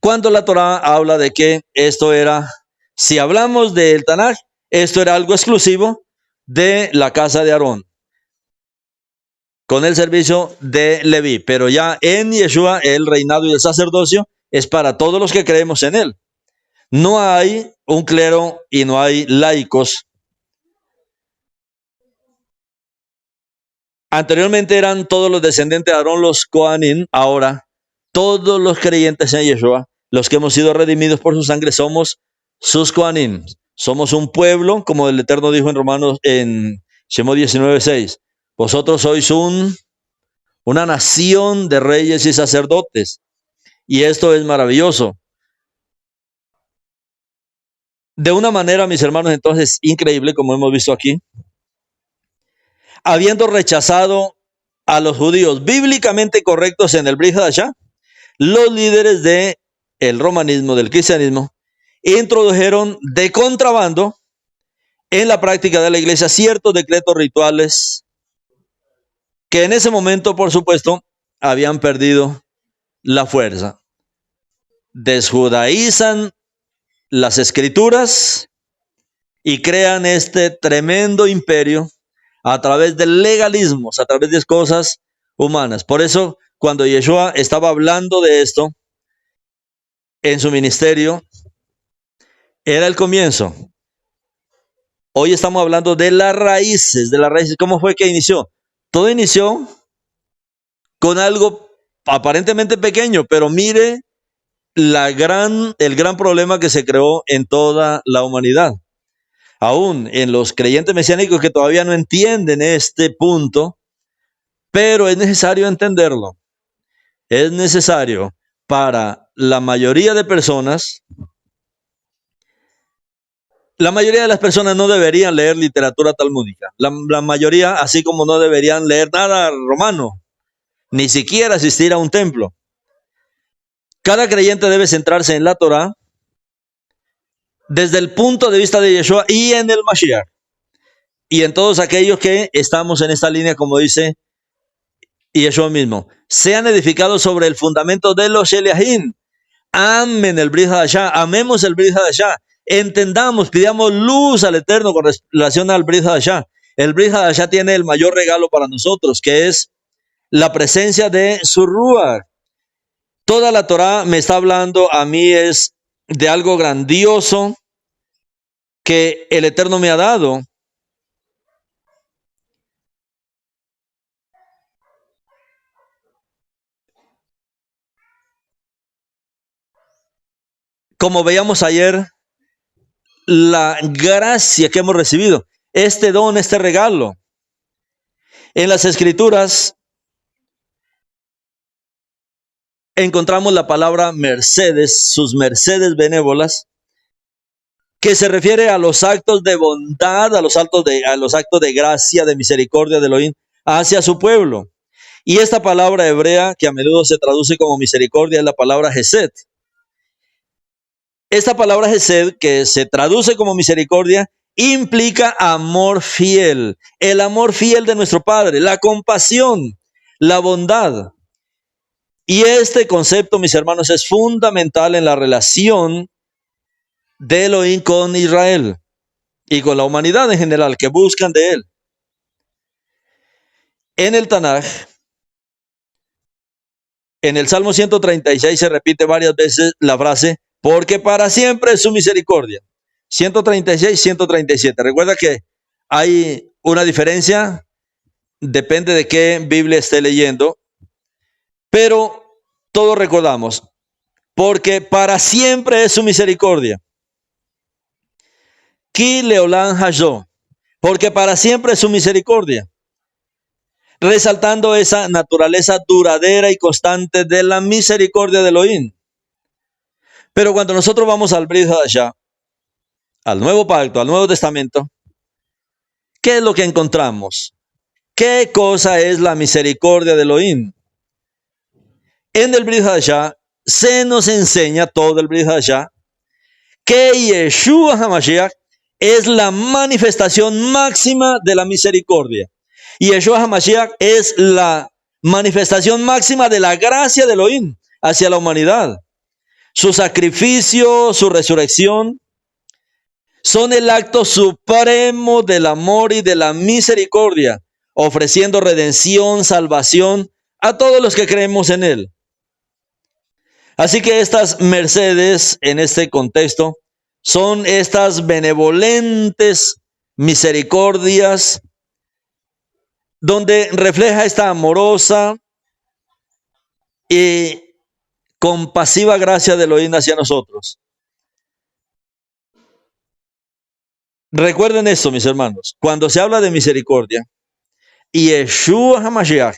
Cuando la Torá habla de que esto era, si hablamos del Tanaj, esto era algo exclusivo de la casa de Aarón, con el servicio de Leví. Pero ya en Yeshua, el reinado y el sacerdocio es para todos los que creemos en él. No hay un clero y no hay laicos. Anteriormente eran todos los descendientes de Aarón los Kohanim. Ahora todos los creyentes en Yeshua, los que hemos sido redimidos por su sangre, somos sus Kohanim. Somos un pueblo, como el Eterno dijo en Romanos, en Shemot 19:6. Vosotros sois una nación de reyes y sacerdotes. Y esto es maravilloso. De una manera, mis hermanos, entonces, increíble, como hemos visto aquí, habiendo rechazado a los judíos bíblicamente correctos en el Brit Hadashah, los líderes del romanismo, del cristianismo, introdujeron de contrabando en la práctica de la iglesia ciertos decretos rituales que en ese momento, por supuesto, habían perdido la fuerza. Desjudaizan las escrituras y crean este tremendo imperio a través de legalismos, a través de cosas humanas. Por eso, cuando Yeshua estaba hablando de esto en su ministerio, era el comienzo. Hoy estamos hablando de las raíces, ¿Cómo fue que inició? Todo inició con algo aparentemente pequeño, pero mire el gran problema que se creó en toda la humanidad. Aún en los creyentes mesiánicos que todavía no entienden este punto, pero es necesario entenderlo. Es necesario para la mayoría de personas. La mayoría de las personas no deberían leer literatura talmúdica. La mayoría, así como no deberían leer nada romano, ni siquiera asistir a un templo. Cada creyente debe centrarse en la Torá desde el punto de vista de Yeshua y en el Mashiach. Y en todos aquellos que estamos en esta línea, como dice Yeshua mismo, sean edificados sobre el fundamento de los Sheliahim. amen el Brit Hadashah, amemos el Brit Hadashah, entendamos, pidamos luz al Eterno con relación al Brit Hadashah. El Brit Hadashah tiene el mayor regalo para nosotros, que es la presencia de su Ruach. Toda la Torah me está hablando a mí es de algo grandioso que el Eterno me ha dado. Como veíamos ayer, la gracia que hemos recibido, este don, este regalo. En las Escrituras encontramos la palabra mercedes, sus mercedes benévolas, que se refiere a los actos de bondad, a los actos de gracia, de misericordia de Elohim hacia su pueblo. Y esta palabra hebrea, que a menudo se traduce como misericordia, es la palabra Hesed. Esta palabra Hesed, que se traduce como misericordia, implica amor fiel, el amor fiel de nuestro Padre, la compasión, la bondad. Y este concepto, mis hermanos, es fundamental en la relación de Elohim con Israel y con la humanidad en general, que buscan de él. En el Tanaj, en el Salmo 136 se repite varias veces la frase, porque para siempre es su misericordia. 136, 137. Recuerda que hay una diferencia, depende de qué Biblia esté leyendo, pero todos recordamos, porque para siempre es su misericordia. Ki leolam hayo, porque para siempre es su misericordia. Resaltando esa naturaleza duradera y constante de la misericordia de Elohim. Pero cuando nosotros vamos al Brit Hadashah, al Nuevo Pacto, al Nuevo Testamento, ¿qué es lo que encontramos? ¿Qué cosa es la misericordia de Elohim? En el Brit Hadashah se nos enseña, todo el Brit Hadashah, que Yeshua HaMashiach es la manifestación máxima de la misericordia. Y Yeshua HaMashiach es la manifestación máxima de la gracia de Elohim hacia la humanidad. Su sacrificio, su resurrección, son el acto supremo del amor y de la misericordia, ofreciendo redención, salvación a todos los que creemos en él. Así que estas mercedes en este contexto son estas benevolentes misericordias donde refleja esta amorosa y compasiva gracia de Elohim hacia nosotros. Recuerden esto, mis hermanos, cuando se habla de misericordia, Yeshua HaMashiach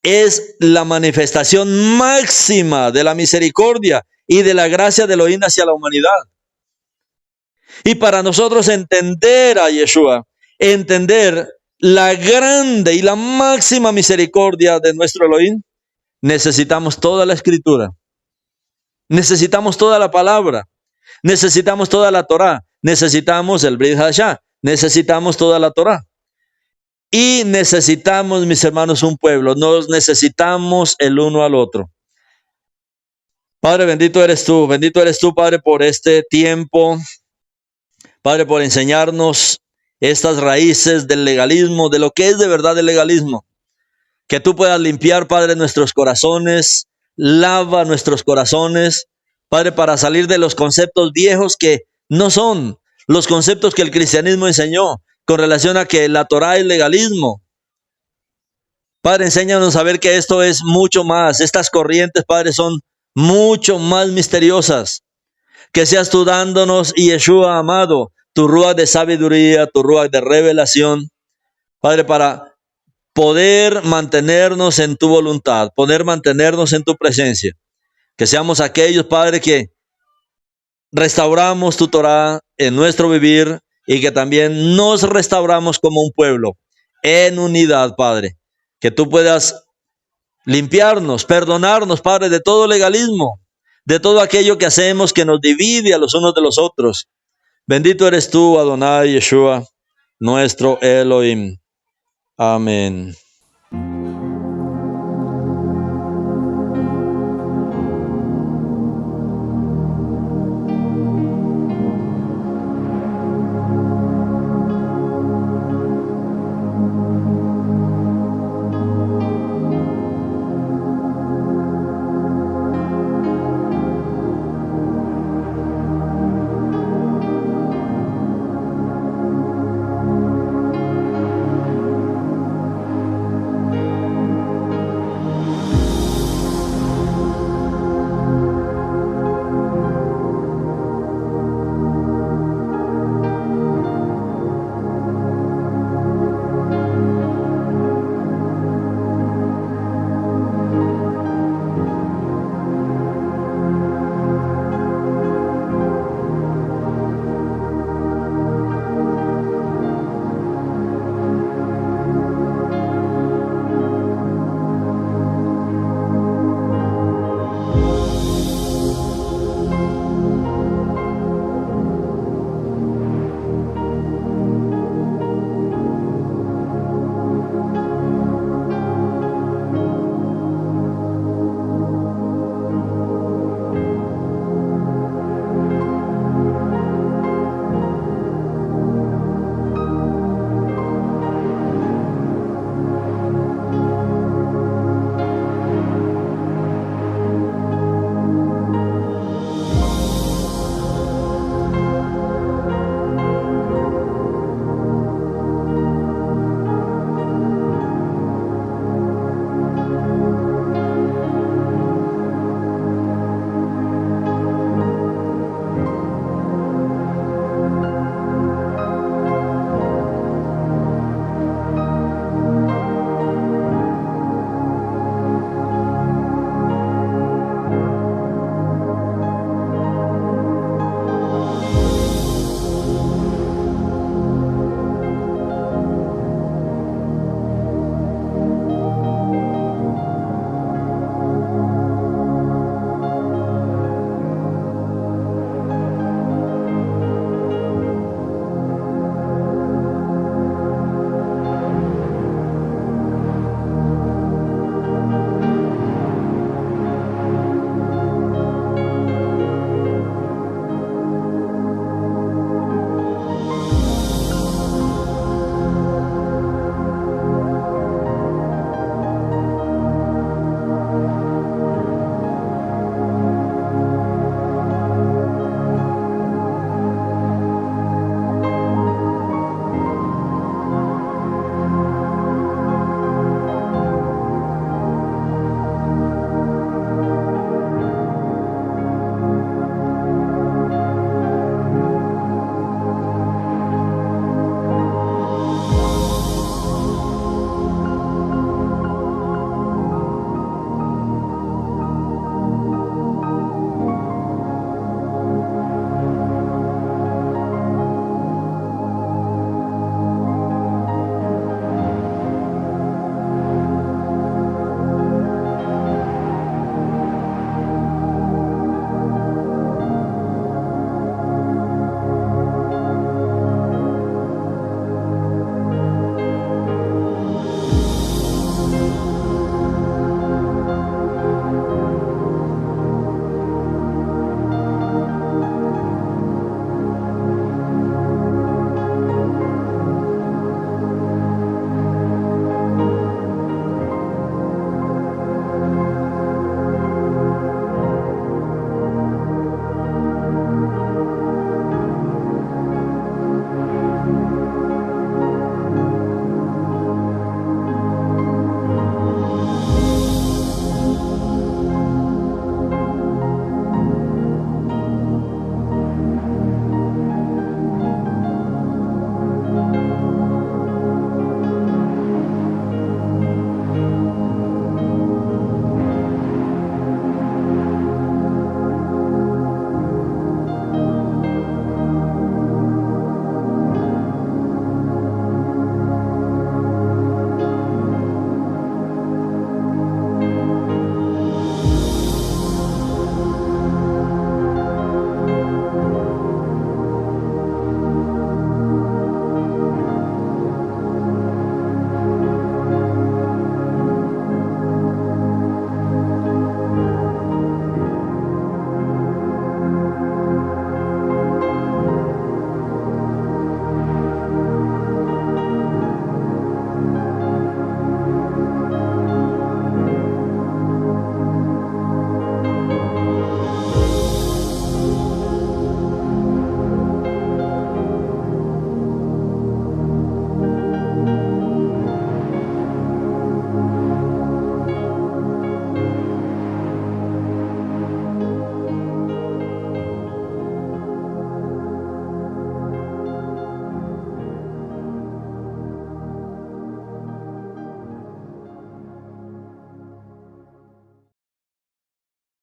es la manifestación máxima de la misericordia y de la gracia de Elohim hacia la humanidad. Y para nosotros entender a Yeshua, entender la grande y la máxima misericordia de nuestro Elohim, necesitamos toda la escritura, necesitamos toda la palabra, necesitamos toda la Torah, necesitamos el Brit Hadashah, necesitamos toda la Torah. Y necesitamos, mis hermanos, un pueblo, nos necesitamos el uno al otro. Padre, bendito eres tú, Padre, por este tiempo, Padre, por enseñarnos estas raíces del legalismo, de lo que es de verdad el legalismo. Que tú puedas limpiar, Padre, nuestros corazones, lava nuestros corazones, Padre, para salir de los conceptos viejos que no son los conceptos que el cristianismo enseñó con relación a que la Torah es legalismo. Padre, enséñanos a ver que esto es mucho más. Estas corrientes, Padre, son mucho más misteriosas. Que seas tú dándonos, Yeshua amado, tu ruach de sabiduría, tu ruach de revelación, Padre, para poder mantenernos en tu voluntad, poder mantenernos en tu presencia. Que seamos aquellos, Padre, que restauramos tu Torah en nuestro vivir y que también nos restauramos como un pueblo en unidad, Padre. Que tú puedas limpiarnos, perdonarnos, Padre, de todo legalismo, de todo aquello que hacemos que nos divide a los unos de los otros. Bendito eres tú, Adonai Yeshua, nuestro Elohim. Amén.